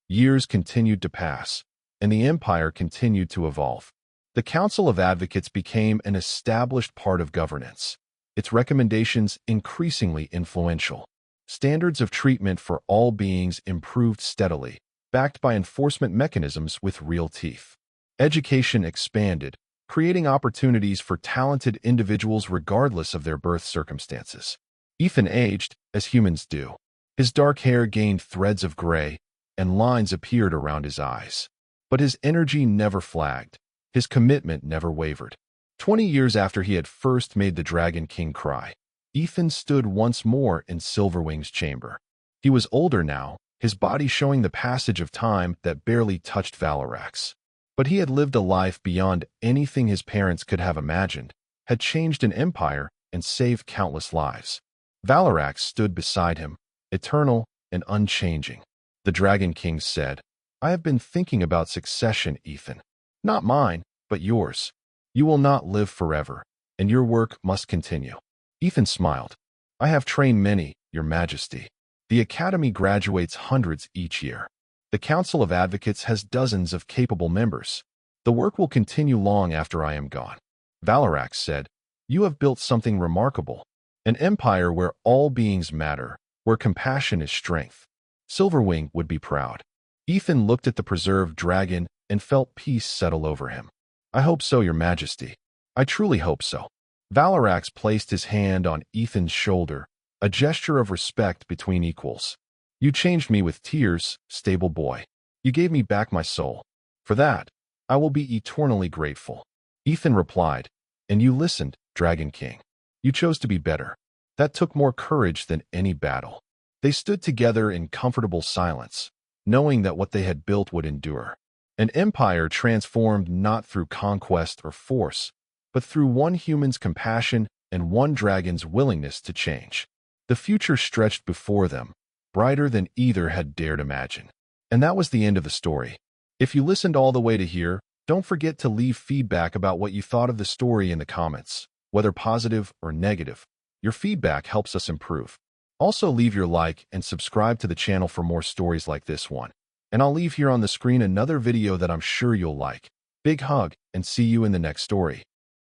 Years continued to pass, and the empire continued to evolve. The Council of Advocates became an established part of governance, its recommendations increasingly influential. Standards of treatment for all beings improved steadily, backed by enforcement mechanisms with real teeth. Education expanded, creating opportunities for talented individuals regardless of their birth circumstances. Ethan aged, as humans do. His dark hair gained threads of gray, and lines appeared around his eyes. But his energy never flagged. His commitment never wavered. 20 years after he had first made the Dragon King cry, Ethan stood once more in Silverwing's chamber. He was older now, his body showing the passage of time that barely touched Valarax. But he had lived a life beyond anything his parents could have imagined, had changed an empire, and saved countless lives. Valarax stood beside him, eternal and unchanging. The Dragon King said, "I have been thinking about succession, Ethan. Not mine, but yours. You will not live forever, and your work must continue." Ethan smiled. "I have trained many, Your Majesty. The Academy graduates hundreds each year. The Council of Advocates has dozens of capable members. The work will continue long after I am gone." Valarax said, "You have built something remarkable. An empire where all beings matter, where compassion is strength. Silverwing would be proud." Ethan looked at the preserved dragon and felt peace settle over him. "I hope so, Your Majesty. I truly hope so." Valarax placed his hand on Ethan's shoulder, a gesture of respect between equals. "You changed me with tears, stable boy. You gave me back my soul. For that, I will be eternally grateful." Ethan replied, "And you listened, Dragon King. You chose to be better. That took more courage than any battle." They stood together in comfortable silence, knowing that what they had built would endure. An empire transformed not through conquest or force, but through one human's compassion and one dragon's willingness to change. The future stretched before them, brighter than either had dared imagine. And that was the end of the story. If you listened all the way to here, don't forget to leave feedback about what you thought of the story in the comments, whether positive or negative. Your feedback helps us improve. Also, leave your like and subscribe to the channel for more stories like this one. And I'll leave here on the screen another video that I'm sure you'll like. Big hug, and see you in the next story.